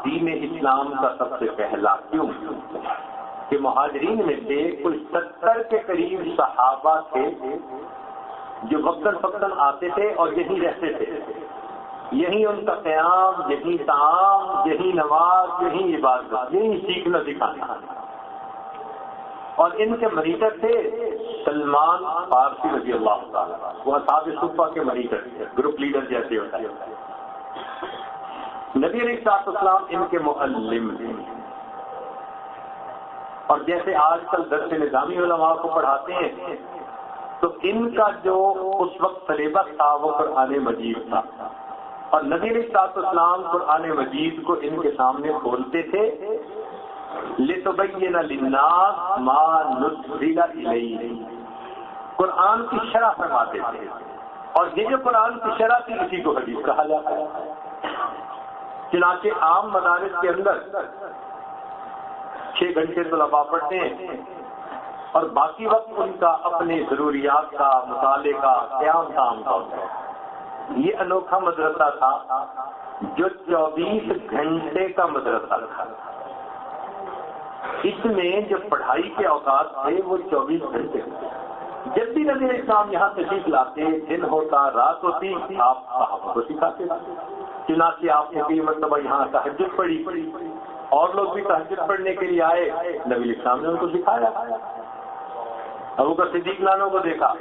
دین اسلام کا سب سے پہلا۔ کیوں کہ مہاجرین میں سے کوئی 70 کے قریب صحابہ تھے جو وقتاً فوقتاً آتے تھے اور یہیں رہتے تھے، یہیں ان کا قیام، یہیں طعام، یہیں نماز، یہیں عبادت، یہیں سیکھنا سکھانا۔ اور ان کے مریٹر تھے سلمان فارسی رضی اللہ تعالیٰ، وہ اصحاب صفہ کے مریٹر تھے، گروپ لیڈر جیسے ہوتا ہے۔ نبی علیہ السلام ان کے معلم تھے، اور جیسے آج کل درس نظامی علماء کو پڑھاتے ہیں تو ان کا جو اس وقت سلیبس تھا وہ قرآن مجید تھا، اور نبی علیہ السلام قرآن مجید کو ان کے سامنے کھولتے تھے لِتُبَيِّنَ لِلنَّاسِ مَا نُزِّلَ إِلَيْهِمْ، قرآن کی شرح فرماتے تھے، اور یہ جو قرآن کی شرح تھی اسی کو حدیث کہا جاتا ہے۔ چنانچہ عام مدارس کے اندر 6 گھنٹے طلباء پڑھتے ہیں، اور باقی وقت ان کا اپنے ضروریات کا، مطالعے کا، قیام کام کا ہوتا ہے۔ یہ انوکھا مدرسہ تھا جو 24 گھنٹے کا مدرسہ تھا۔ اس میں جو پڑھائی کے اوقات تھے وہ 24 گھنٹے۔ جب بھی نبی اسلام یہاں تشریف لاتے، دن ہوتا رات ہوتی، آپ صحابہ کو سکھاتے تھے۔ چنانچہ آپ نے کئی مرتبہ یہاں تہجد پڑھی، اور لوگ بھی تہجد پڑھنے کے لیے آئے، نبی اسلام نے ان کو سکھایا۔ ابو بکر صدیق لانوں کو دیکھا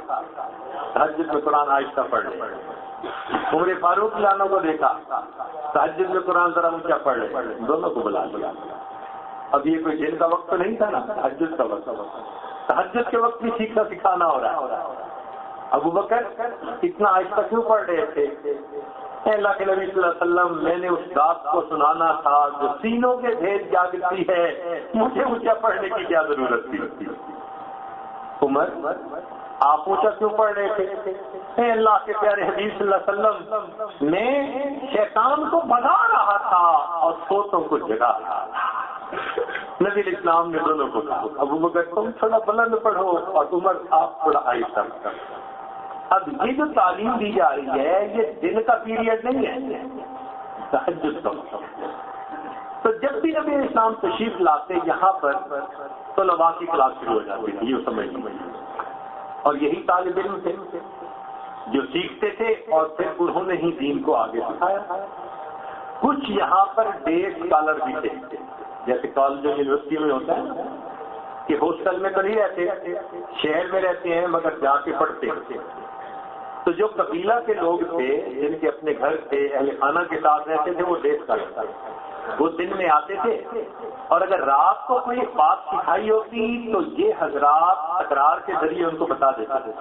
تہجد میں قرآن آہستہ پڑھ لے، عمر فاروق لانوں کو دیکھا تہجد میں قرآن ذرا اونچا پڑھ لے، دونوں کو بلا لیا۔ اب یہ کوئی دن کا وقت تو نہیں تھا نا، تہجد کا وقت، تہجد کے وقت بھی سیکھنا سکھانا ہو رہا ہے۔ ابو بکر اتنا آہستہ کیوں پڑھ رہے تھے؟ اللہ کے نبی صلی اللہ علیہ وسلم، میں نے اس بات کو سنانا تھا جو سینوں کے بھید جاگتی ہے، مجھے اونچا پڑھنے کی کیا ضرورت تھی؟ عمر، آپ اونچا کیوں پڑھ رہے تھے؟ اے اللہ کے پیارے حبیب صلی اللہ علیہ وسلم، میں شیطان کو بھگا رہا تھا اور سوتوں کو جگا رہا تھا۔ نبی اسلام نے دونوں کو کہا، ابو بکر تم تھوڑا بلند پڑھو اور عمر آپ تھوڑا آہستہ پڑھو۔ اب یہ جو تعلیم دی جا رہی ہے یہ دن کا پیریڈ نہیں ہے، تہجد کا۔ تو جب بھی نبی اسلام تشریف لاتے یہاں پر طلباء کی کلاس شروع ہو جاتی تھی، یہ سمجھ لیجیے، اور یہی طالب علم تھے جو سیکھتے تھے اور پھر انہوں نے ہی دین کو آگے سکھایا۔ کچھ یہاں پر ڈے اسکالر بھی تھے، جیسے کالج یونیورسٹی میں ہوتا ہے کہ ہاسٹل میں تو نہیں رہتے، شہر میں رہتے ہیں مگر جا کے پڑھتے ہیں۔ تو جو قبیلہ کے لوگ تھے جن کے اپنے گھر تھے، اہل خانہ کے ساتھ رہتے تھے، وہ دیش کا رہتا تھا، وہ دن میں آتے تھے، اور اگر رات کو کوئی بات سکھائی ہوتی تو یہ حضرات تکرار کے ذریعے ان کو بتا دیتے تھے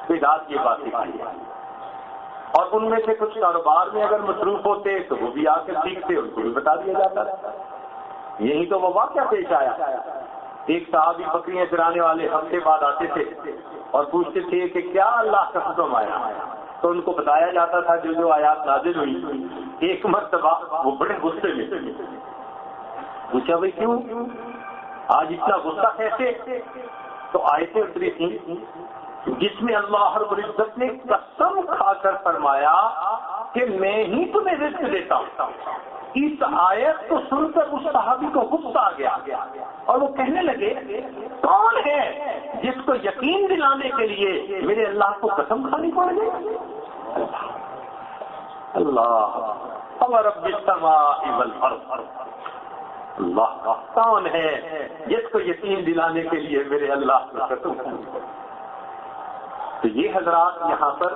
کہ رات یہ بات سکھائی ہے، اور ان میں سے کچھ کاروبار میں اگر مصروف ہوتے تو وہ بھی آ کر سیکھتے، ان کو بھی بتا دیا جاتا تھا۔ یہی تو وہ واقعہ پیش آیا، ایک صحابی بکریاں چرانے والے ہفتے بعد آتے تھے اور پوچھتے تھے کہ کیا اللہ کا حکم آیا، تو ان کو بتایا جاتا تھا جو جو آیات نازل ہوئی۔ ایک مرتبہ وہ بڑے غصے میں پوچھا، بھائی کیوں آج اتنا غصہ کیسے؟ تو آیتیں اتری تھیں جس میں اللہ رب العزت نے قسم کھا کر فرمایا کہ میں ہی تمہیں رزق دیتا ہوں۔ اس آیت کو سن کر اس صحابی کو غصہ آ گیا اور وہ کہنے لگے، کون ہے جس کو یقین دلانے کے لیے میرے اللہ کو قسم کھانی پڑ گئی؟ اللہ رب السماء والارض، اللہ کون ہے جس کو یقین دلانے کے لیے میرے اللہ کو قسم کھانی پڑ گئی؟ تو یہ حضرات یہاں پر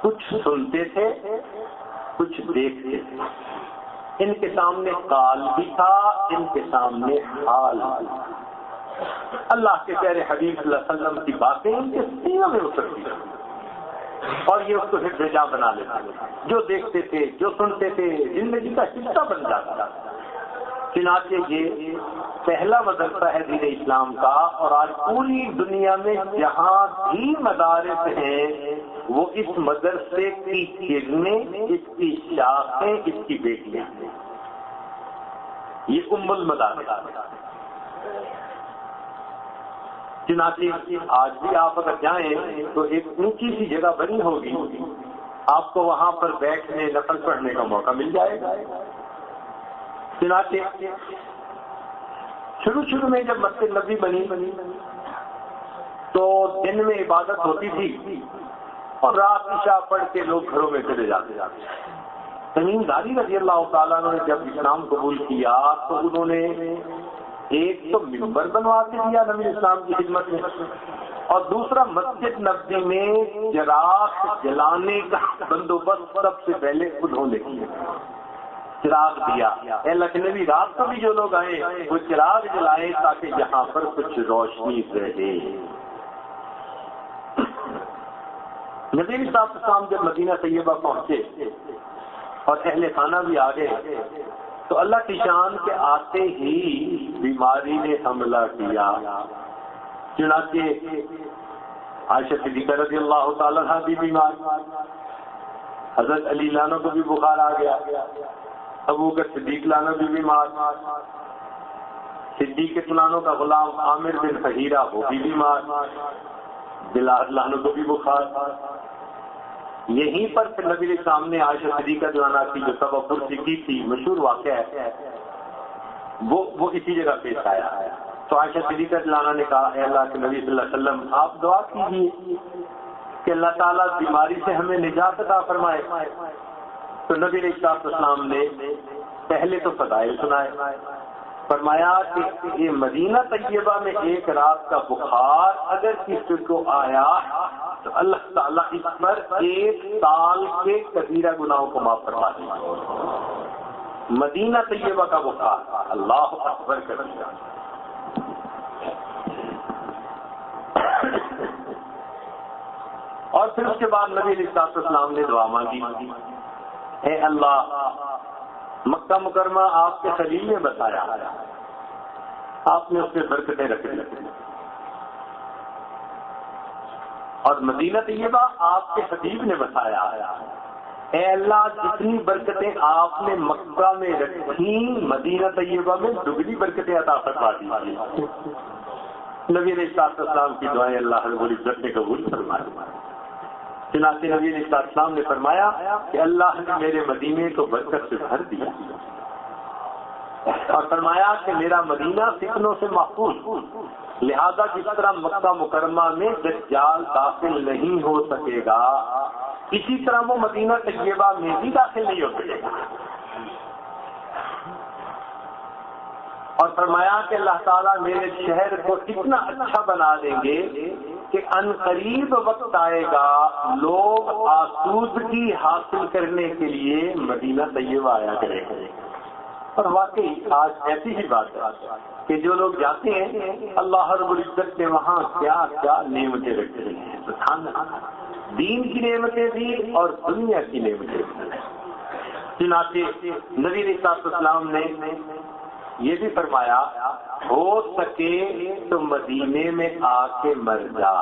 کچھ سنتے تھے، کچھ دیکھتے تھے۔ ان کے سامنے قال بھی تھا، ان کے سامنے حال بھی تھا۔ اللہ کے پیارے حبیب صلی اللہ علیہ وسلم کی باتیں ان کے سینوں میں اترتی تھی اور یہ اس کو حفظ جاں بنا لیتے تھے۔ جو دیکھتے تھے، جو سنتے تھے، زندگی کا حصہ بن جاتا تھا۔ چنانچہ یہ پہلا مدرسہ ہے دین اسلام کا، اور آج پوری دنیا میں جہاں بھی مدارس ہیں وہ اس مدرسے کی کرنیں، اس کی شاخیں، اس کی بیٹیاں ہیں. یہ ام المدارس. چنانچہ آج بھی آپ اگر جائیں تو ایک اونچی سی جگہ بنی ہوگی، آپ کو وہاں پر بیٹھنے نفل پڑھنے کا موقع مل جائے گا. چنانچہ شروع میں جب مسجد نبوی بنی تو دن میں عبادت ہوتی تھی اور رات عشاء پڑھ کے لوگ گھروں میں چلے جاتے. تمیم داری رضی اللہ تعالیٰ نے جب اسلام قبول کیا تو انہوں نے ایک تو ممبر بنوا کے دیا نبی اسلام کی خدمت میں، اور دوسرا مسجد نبوی میں چراغ جلانے کا بندوبست سب سے پہلے انہوں نے کیا. چراغ دیا، اے لکھنوی رات کو بھی جو لوگ آئے وہ چراغ جلائیں تاکہ یہاں پر کچھ روشنی رہے. نبی صاحب السلام جب مدینہ طیبہ پہنچے اور اہل خانہ بھی آ گئے تو اللہ کی شان کے آتے ہی بیماری نے حملہ کیا. چنانچہ عائشہ صدیقہ رضی اللہ تعالیٰ عنہ بھی بیمار، حضرت علی لانہ کو بھی بخار آ گیا، ابو بکر صدیق لانہ بھی بیمار، صدیق لانہ کا غلام عامر بن فہیرہ وہ بھی بیمار، بلال لانہ کو بھی بخار. یہیں پر پھر نبی کے سامنے عائشہ صدیقہ لانہ کی جو سبب پرسی کی تھی، مشہور واقعہ ہے، وہ اسی جگہ پیش آیا. تو عائشہ صدیقہ لانہ نے کہا اے اللہ کے نبی صلی اللہ علیہ وسلم آپ دعا کیجیے کہ اللہ تعالیٰ بیماری سے ہمیں نجات عطا فرمائے. تو نبی علیہ السلام نے پہلے تو فضائل سنائے، فرمایا کہ یہ مدینہ طیبہ میں ایک رات کا بخار اگر کسی کو آیا تو اللہ تعالیٰ اس پر 1 سال کے کبیرہ گناہوں کو معاف فرما دے. مدینہ طیبہ کا بخار، اللہ اکبر کر دیا. اور پھر اس کے بعد نبی علیہ السلام نے دعا مانگی، اے اللہ مکہ مکرمہ آپ کے خلیل نے بتایا، آپ نے اس میں برکتیں رکھی، اور مدینہ طیبہ آپ کے خطیب نے بتایا، اے اللہ جتنی برکتیں آپ نے مکہ میں رکھی مدینہ طیبہ میں دگنی برکتیں عطا فرما دی. نبی علیہ السلام کی دعائیں اللہ رب العزت نے قبول فرمائی. چنانچہ نبی علیہ السلام نے فرمایا کہ اللہ نے میرے مدینے کو برکت سے بھر دیا، اور فرمایا کہ میرا مدینہ فتنوں سے محفوظ، لہذا جس طرح مکہ مکرمہ میں دجال داخل نہیں ہو سکے گا اسی طرح وہ مدینہ طیبہ میں بھی داخل نہیں ہو سکے گا. اور فرمایا کہ اللہ تعالیٰ میرے شہر کو اتنا اچھا بنا دیں گے کہ ان قریب وقت آئے گا لوگ آسودگی حاصل کرنے کے لیے مدینہ طیبہ آیا کریں گے. اور واقعی آج ایسی ہی بات ہے کہ جو لوگ جاتے ہیں اللہ رب العزت نے وہاں کیا کیا نعمتیں رکھ رہی ہیں، سبحان اللہ، دین کی نعمتیں بھی اور دنیا کی نعمتیں بھی. چنانچہ نبی علیہ السلام نے یہ بھی فرمایا ہو سکے تو مدینے میں آ کے مر جا،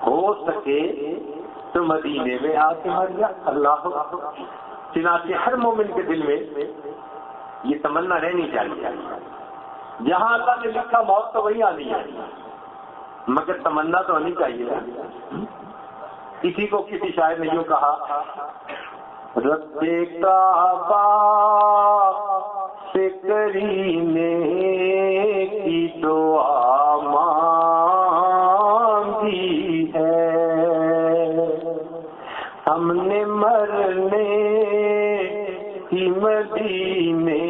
ہو سکے تو مدینے میں آ کے مر جا. اللہ. چنانچہ ہر مومن کے دل میں یہ تمنا رہنی چاہیے، جہاں اللہ نے لکھا موت تو وہی آنی ہے، مگر تمنا تو ہونی چاہیے. کسی کو کسی شاعر نے یوں کہا، رب کعبہ سے کرینے کی دعا مانگی ہے، ہم نے مرنے کی مدینے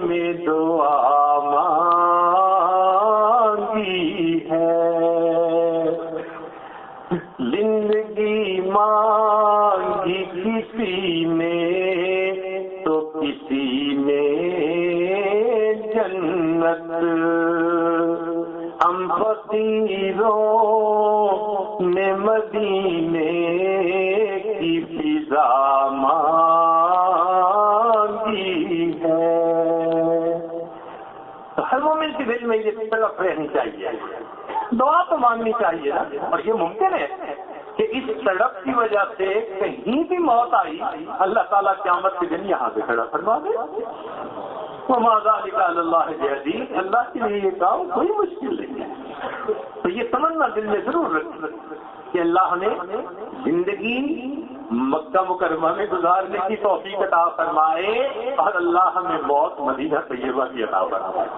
میں دعا مانگی ہے، زندگی مانگی کسی نے تو کسی نے جنت، ہم فقیروں نے مدینے کی فضا مانگی ہے. میں یہ طرف رہنی چاہیے، دعا تو مانگنی چاہیے نا. اور یہ ممکن ہے کہ اس سڑک کی وجہ سے کہیں بھی موت آئی، اللہ تعالیٰ قیامت کے دن یہاں پہ کھڑا فرما دے. وما ذلک علی اللہ بعزیز، اللہ کے لیے یہ کام کوئی مشکل نہیں ہے. تو یہ تمنا دل میں ضرور رکھیں کہ اللہ ہمیں زندگی مکہ مکرمہ میں گزارنے کی توفیق عطا فرمائے اور اللہ ہمیں موت مدینہ طیبہ کی عطا فرمائے.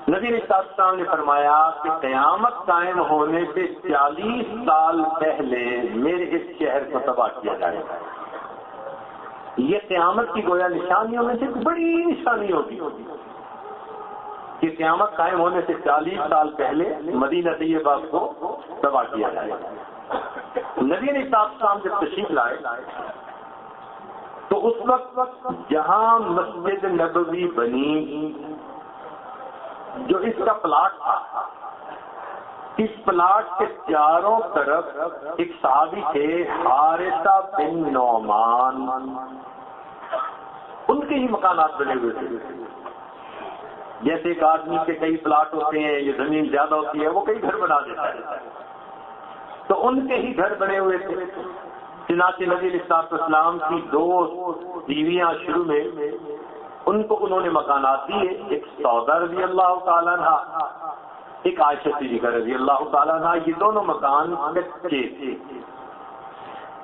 نبی علیہ السلام نے فرمایا کہ قیامت قائم ہونے سے 40 سال پہلے میرے اس شہر کو تباہ کیا جائے گا. یہ قیامت کی گویا نشانیوں میں سے بڑی نشانی ہوگی کہ قیامت قائم ہونے سے 40 سال پہلے مدینہ طیبہ کو تباہ کیا جائے گا. نبی علیہ السلام جب تشریف لائے تو اس وقت جہاں مسجد نبوی بنی، جو اس کا پلاٹ تھا، اس پلاٹ کے چاروں طرف ایک صحابی تھے حارثہ بن نعمان، ان کے ہی مکانات بنے ہوئے تھے. جیسے ایک آدمی کے کئی پلاٹ ہوتے ہیں، یہ زمین زیادہ ہوتی ہے، وہ کئی گھر بنا دیتا ہے، تو ان کے ہی گھر بنے ہوئے تھے. چنانچہ نبی علیہ السلام کی 2 بیویاں شروع میں ان کو انہوں نے مکانات دیے، ایک سودا رضی اللہ تعالیٰ عنہ، ایک عائشہ صدیقہ رضی اللہ تعالیٰ عنہ. یہ دونوں مکان کچے تھے.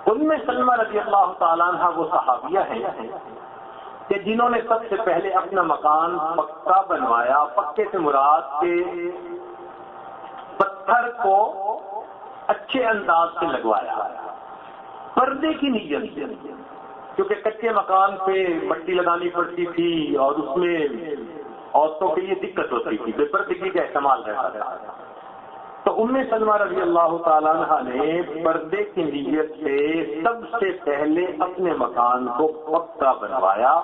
ان میں سلمہ رضی اللہ تعالیٰ عنہ وہ صحابیہ ہیں کہ جنہوں نے سب سے پہلے اپنا مکان پکا بنوایا. پکے سے مراد کے پتھر کو اچھے انداز سے لگوایا، پردے کی نیت سے، کیونکہ کچے مکان پہ مٹی لگانی پڑتی تھی اور اس میں عورتوں کے لیے دقت ہوتی تھی، بے پردگی کا استعمال رہتا تھا. تو ام سلمہ رضی اللہ تعالیٰ عنہ نے پردے کی نیت سے سب سے پہلے اپنے مکان کو پکا بنوایا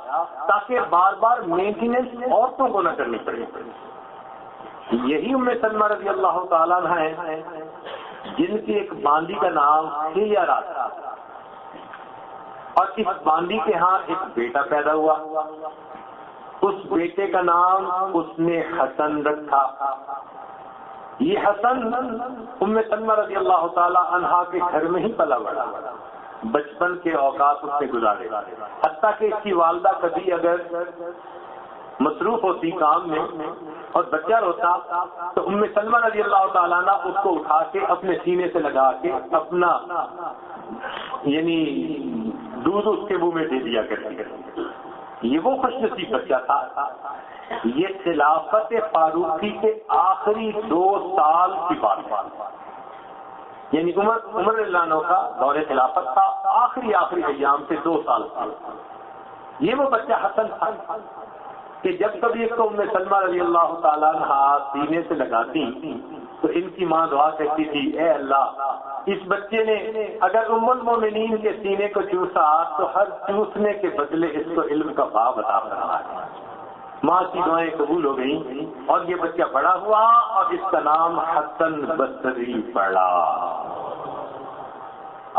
تاکہ بار بار مینٹیننس عورتوں کو نہ کرنی پڑے. یہی ام سلمہ رضی اللہ تعالیٰ عنہ ہیں جن کی ایک باندی کا نام حیرہ تھا، اور اس باندی کے ہاں ایک بیٹا پیدا ہوا. اس بیٹے کا نام اس نے حسن رکھا. یہ حسن ام سلمہ رضی اللہ تعالی عنہا کے گھر میں ہی پلا بڑھا، بچپن کے اوقات اس نے گزارے، حتیٰ کہ اس کی والدہ کبھی اگر مصروف ہوتی کام میں اور بچہ روتا تو ام سلمہ رضی اللہ تعالیٰ عنہ اس کو اٹھا کے اپنے سینے سے لگا کے اپنا یعنی دودھ اس کے منہ میں دے دیا کرتی. یہ وہ خوش نصیب بچہ تھا. یہ خلافت فاروقی کے آخری 2 سال کی بات، یعنی عمر اللہ عنہ کا دور خلافت تھا، آخری ایام سے 2 سال تھا. یہ وہ بچہ حسن تھا کہ جب کبھی اس کو ام سلمہ رضی اللہ تعالیٰ عنہ سینے سے لگاتی تو ان کی ماں دعا کرتی تھی، اے اللہ اس بچے نے اگر ام المومنین کے سینے کو چوسا تو ہر چوسنے کے بدلے اس کو علم کا باب عطا فرما. ماں کی دعائیں قبول ہو گئیں اور یہ بچہ بڑا ہوا اور اس کا نام حسن بصری پڑا.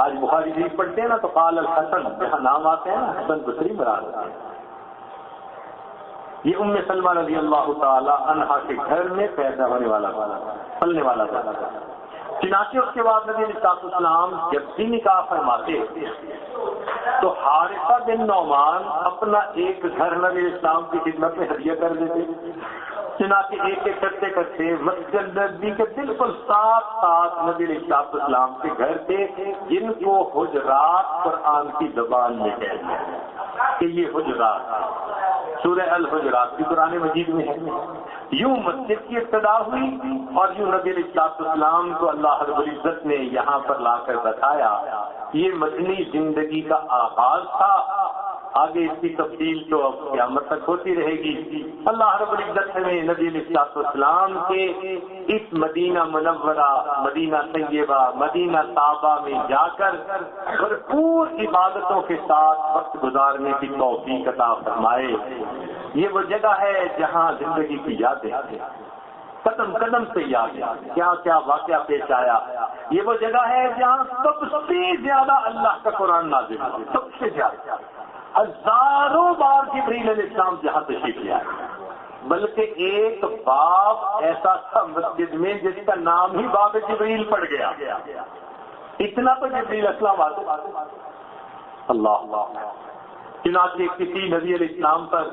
آج بخاری شریف پڑھتے ہیں نا تو قال الحسن، جہاں نام آتے ہیں نا حسن بصری مراد ہوتے ہیں. یہ ام سلمہ رضی اللہ تعالی عنہا کے گھر میں پیدا ہونے والا پلنے والا تھا. چنانچہ اس کے بعد نبی علیہ السلام جب بھی نکاح فرماتے تو حارثہ بن نعمان اپنا ایک گھر نبی علیہ السلام کی خدمت میں ہدیہ کر دیتے. چنانچہ ایک ایک کرتے کرتے مسجد نبی کے بالکل ساتھ نبی علیہ السلام کے گھر تھے جن کو حجرات قرآن کی زبان میں کہہ دیا کہ یہ حجرات سورہ الحجرات کی قرآن مجید میں ہے. یوں مسجد کی ابتدا ہوئی اور یوں نبی علیہ السلام کو اللہ رب العزت نے یہاں پر لا کر بتایا. یہ مدنی زندگی کا آغاز تھا. آگے اس کی تفصیل تو اب قیامت تک ہوتی رہے گی. اللہ رب العزت نے نبی علیہ السلام کے اس مدینہ منورہ، مدینہ طیبہ، مدینہ طابہ میں جا کر بھرپور عبادتوں کے ساتھ وقت گزارنے کی توفیق عطا فرمائے. یہ وہ جگہ ہے جہاں زندگی کی یادیں قدم قدم سے یاد ہے، کیا کیا واقعہ پیش آیا. یہ وہ جگہ ہے جہاں سب سے زیادہ اللہ کا قرآن نازل ہے، سب سے زیادہ. ہزاروں بار جبریل علیہ السلام جہاں تشریف لے آئے، بلکہ ایک باب ایسا تھا مسجد میں جس کا نام ہی باب جبریل پڑ گیا، اتنا تو جبریل السلام آتے۔ اللہ، چنانچہ کسی نبی علیہ السلام پر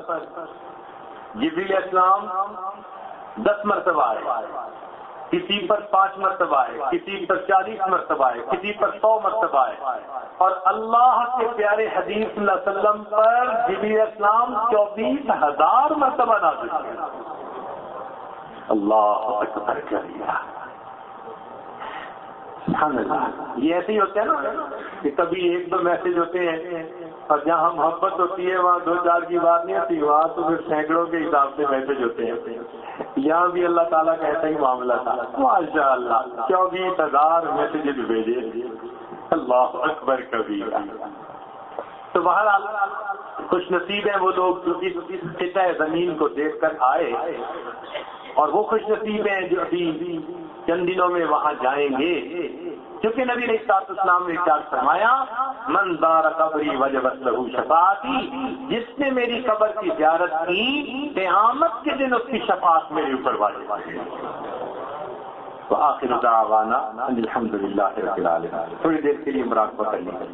جبریل علیہ السلام 10 مرتبہ آئے، کسی پر 5 مرتبہ آئے، کسی پر 40 مرتبہ آئے، کسی پر 100 مرتبہ آئے، اور اللہ کے پیارے حبیب صلی اللہ علیہ وسلم پر جبریل علیہ السلام 24,000 مرتبہ نازل ہوئے۔ اللہ اکبر کبیرہ، سبحان اللہ۔ یہ ایسے ہی ہوتے ہیں نا کہ کبھی 1-2 میسج ہوتے ہیں اور جہاں محبت ہوتی ہے وہاں 2-4 کی بات نہیں ہوتی، وہاں تو پھر سینکڑوں کے حساب سے میسج ہوتے ہیں۔ یہاں بھی اللہ تعالیٰ کا ایسا ہی معاملہ تھا، ماشاء اللہ 24,000 میسجز بھیجے۔ اللہ اکبر کبیرہ۔ تو بہرحال خوش نصیب ہیں وہ لوگ جو اس خطۂ زمین کو دیکھ کر آئے، اور وہ خوش نصیب ہیں جو ابھی چند دنوں میں وہاں جائیں گے، کیونکہ نبی علیہ السلام نے ارشاد فرمایا من زار قبری وجبت لہ شفاعتی، جس نے میری قبر کی زیارت کی قیامت کے دن اس کی شفاعت میرے اوپر واجب ہے۔ وآخر دعوانا ان الحمدللہ رب العالمین۔ تھوڑی دیر کے لیے مراقبہ کرنی ہے۔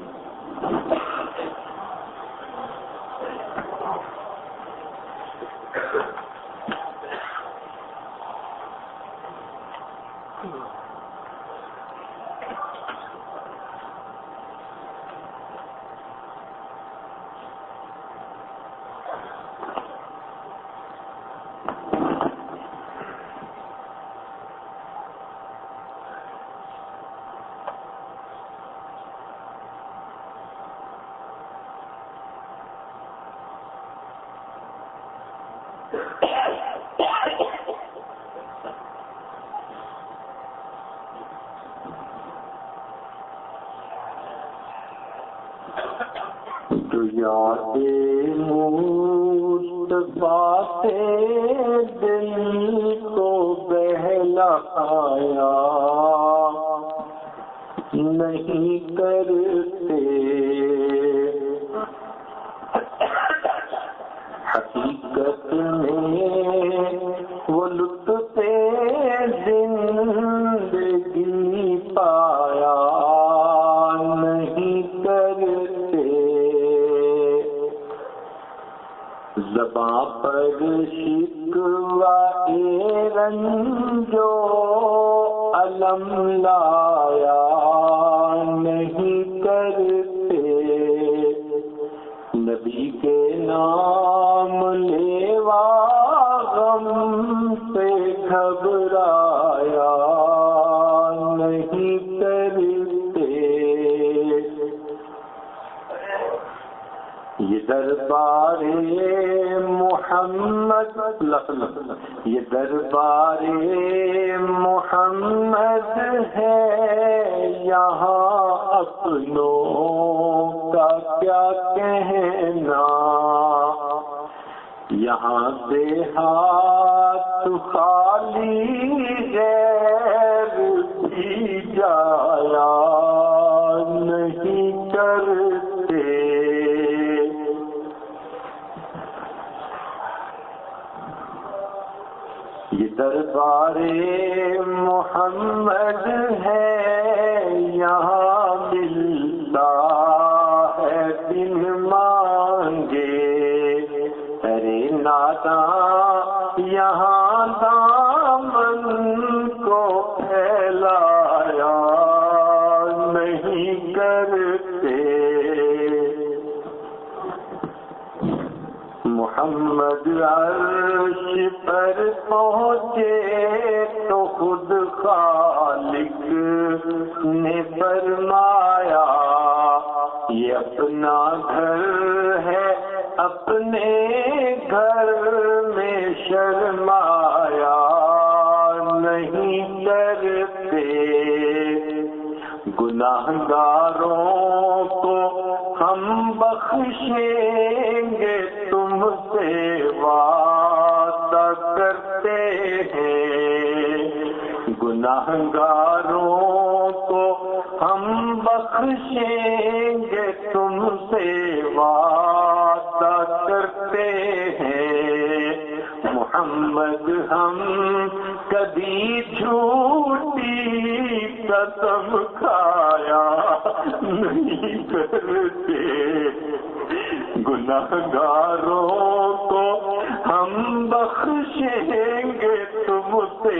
یاد مصطفیٰ سے دل کو بہلایا نہیں کرتے، حقیقت میں وہ لطف زندگی پایا نہیں کرتے، زباں پر شکوہ رنج و علم لایا نہیں کرتے، نبی کے نام لیوا غم سے گھبرایا نہیں کرتے، یہ دربار محمد یہ دربار محمد ہے، یہاں اپنوں کا کیا کہنا، یہاں سے ہاتھ خالی غیر بھی جایا نہیں کرتے، یہ دربار محمد ہے، یہاں ملتا ہے بن مانگے، ارے ناداں یہاں دامن کو پھیلایا نہیں کرتے، محمد عرش پر پہنچے تو خود خالق نے فرمایا یہ اپنا گھر ہے، اپنے گھر میں شرمایا نہیں کرتے، گناہگاروں کو ہم بخشیں گے تم سے وعدہ کرتے ہیں، گناہگاروں کو ہم بخشیں گے تم سے وعدہ محمد ہم کبھی جھوٹی قسم کھایا نہیں کرتے، گنہگاروں کو ہم بخشیں گے تم سے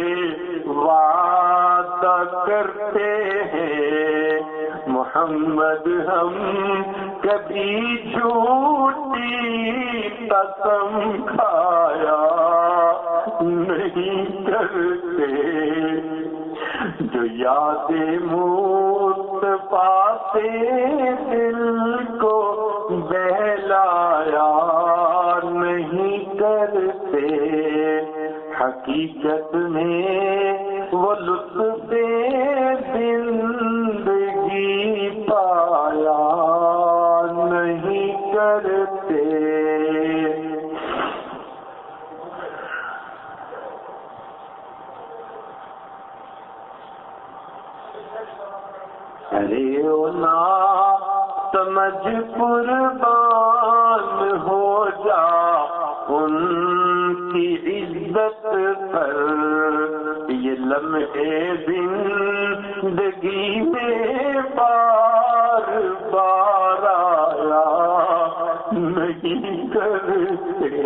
وعدہ کرتے ہیں، محمد ہم کبھی جھوٹی قسم کھایا نہیں کرتے، جو یاد مصطفیٰ سے دل کو بہلایا نہیں کرتے، حقیقت میں وہ لطف زندگی پایا نہیں کرتے۔ ارے او نا سمجھ قربان ہو جا ان کی عزت پر، یہ لمحے زندگی میں بار بار آیا نہیں کرتے۔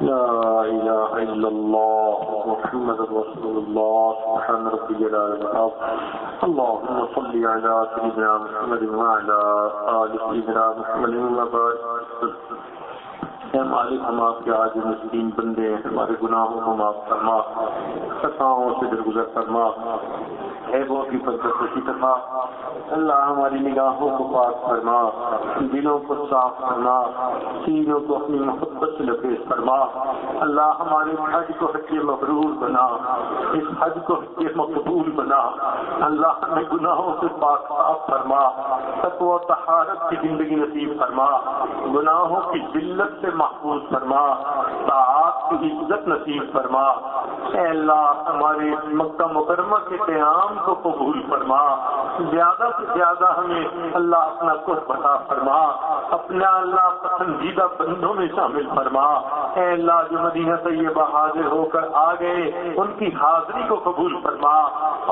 لا إله إلا الله محمد رسول الله سبحان ربي العظيم اللهم صل على سيدنا محمد وعلى آل سيدنا محمد وبارك۔ اے مالک ہم آپ کے عاجز مسکین بندے ہیں، ہمارے گناہوں کو معاف فرما، خطاؤں سے درگزر فرما، عیبوں کی پردہ فرما، اللہ ہماری نگاہوں کو پاک فرما، دلوں کو صاف فرما، سینوں کو اپنی محبت سے لبریز فرما، اللہ ہمارے حج کو حج مبرور بنا، اس حج کو حج مقبول بنا، اللہ ہمیں گناہوں سے پاک صاف فرما، تقوی و طہارت کی زندگی نصیب فرما، گناہوں کی ذلت سے محفوظ فرما، طاعات کی عزت نصیب فرما، اے اللہ ہمارے مکہ مکرمہ کے قیام کو قبول فرما، زیادہ سے زیادہ ہمیں اللہ اپنا قرب عطا فرما، اپنا اللہ پسندیدہ بندوں میں شامل فرما، اے اللہ جو مدینہ طیبہ حاضر ہو کر آ گئے ان کی حاضری کو قبول فرما،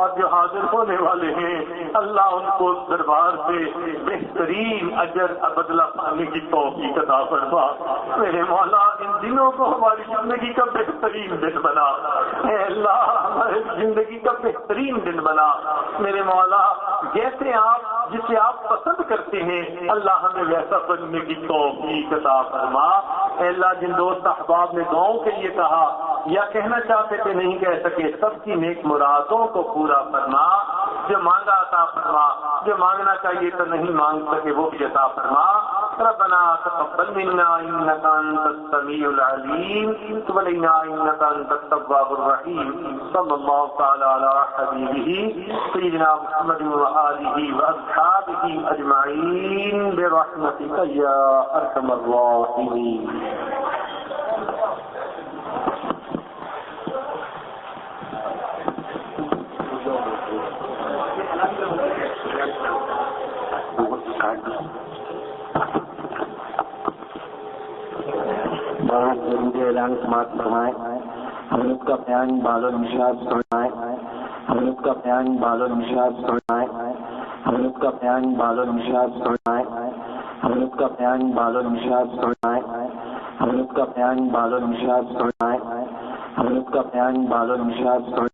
اور جو حاضر ہونے والے ہیں اللہ ان کو دربار سے بہترین اجر بدلہ پانے کی توفیق عطا فرما، میرے مولا ان دنوں کو ہماری زندگی کا بہترین دن بنا، اے اللہ ہماری زندگی کا بہترین دن بنا، میرے مولا جیسے آپ جسے آپ پسند کرتے ہیں اللہ ہمیں ویسا بننے کی توفیق عطا فرما، اے اللہ جن دوست احباب نے دعاؤں کے لیے کہا یا کہنا چاہتے تھے نہیں کہہ سکے، سب کی نیک مرادوں کو پورا فرما، جو مانگا عطا فرما، جو مانگنا چاہیے تو نہیں مانگ سکے وہ بھی عطا فرما، ربنا تقبل منا انك انت السميع العليم وتب علينا انك انت التواب الرحيم، صلى الله تعالى على حبيبه سيدنا محمد وآله وأصحابه أجمعين برحمتك يا أرحم الراحمين۔ اعلان سماعت فرمائیں، حضرت کا بیان بال و نشاد فرمائیں، حضرت کا بیان بال و نشاد فرمائیں، حضرت کا بیان بال و نشاد فرمائیں، حضرت کا بیان بال و نشاد فرمائیں، حضرت کا بیان بال و نشاد فرمائیں، حضرت کا بیان بال و نشاد فرمائیں۔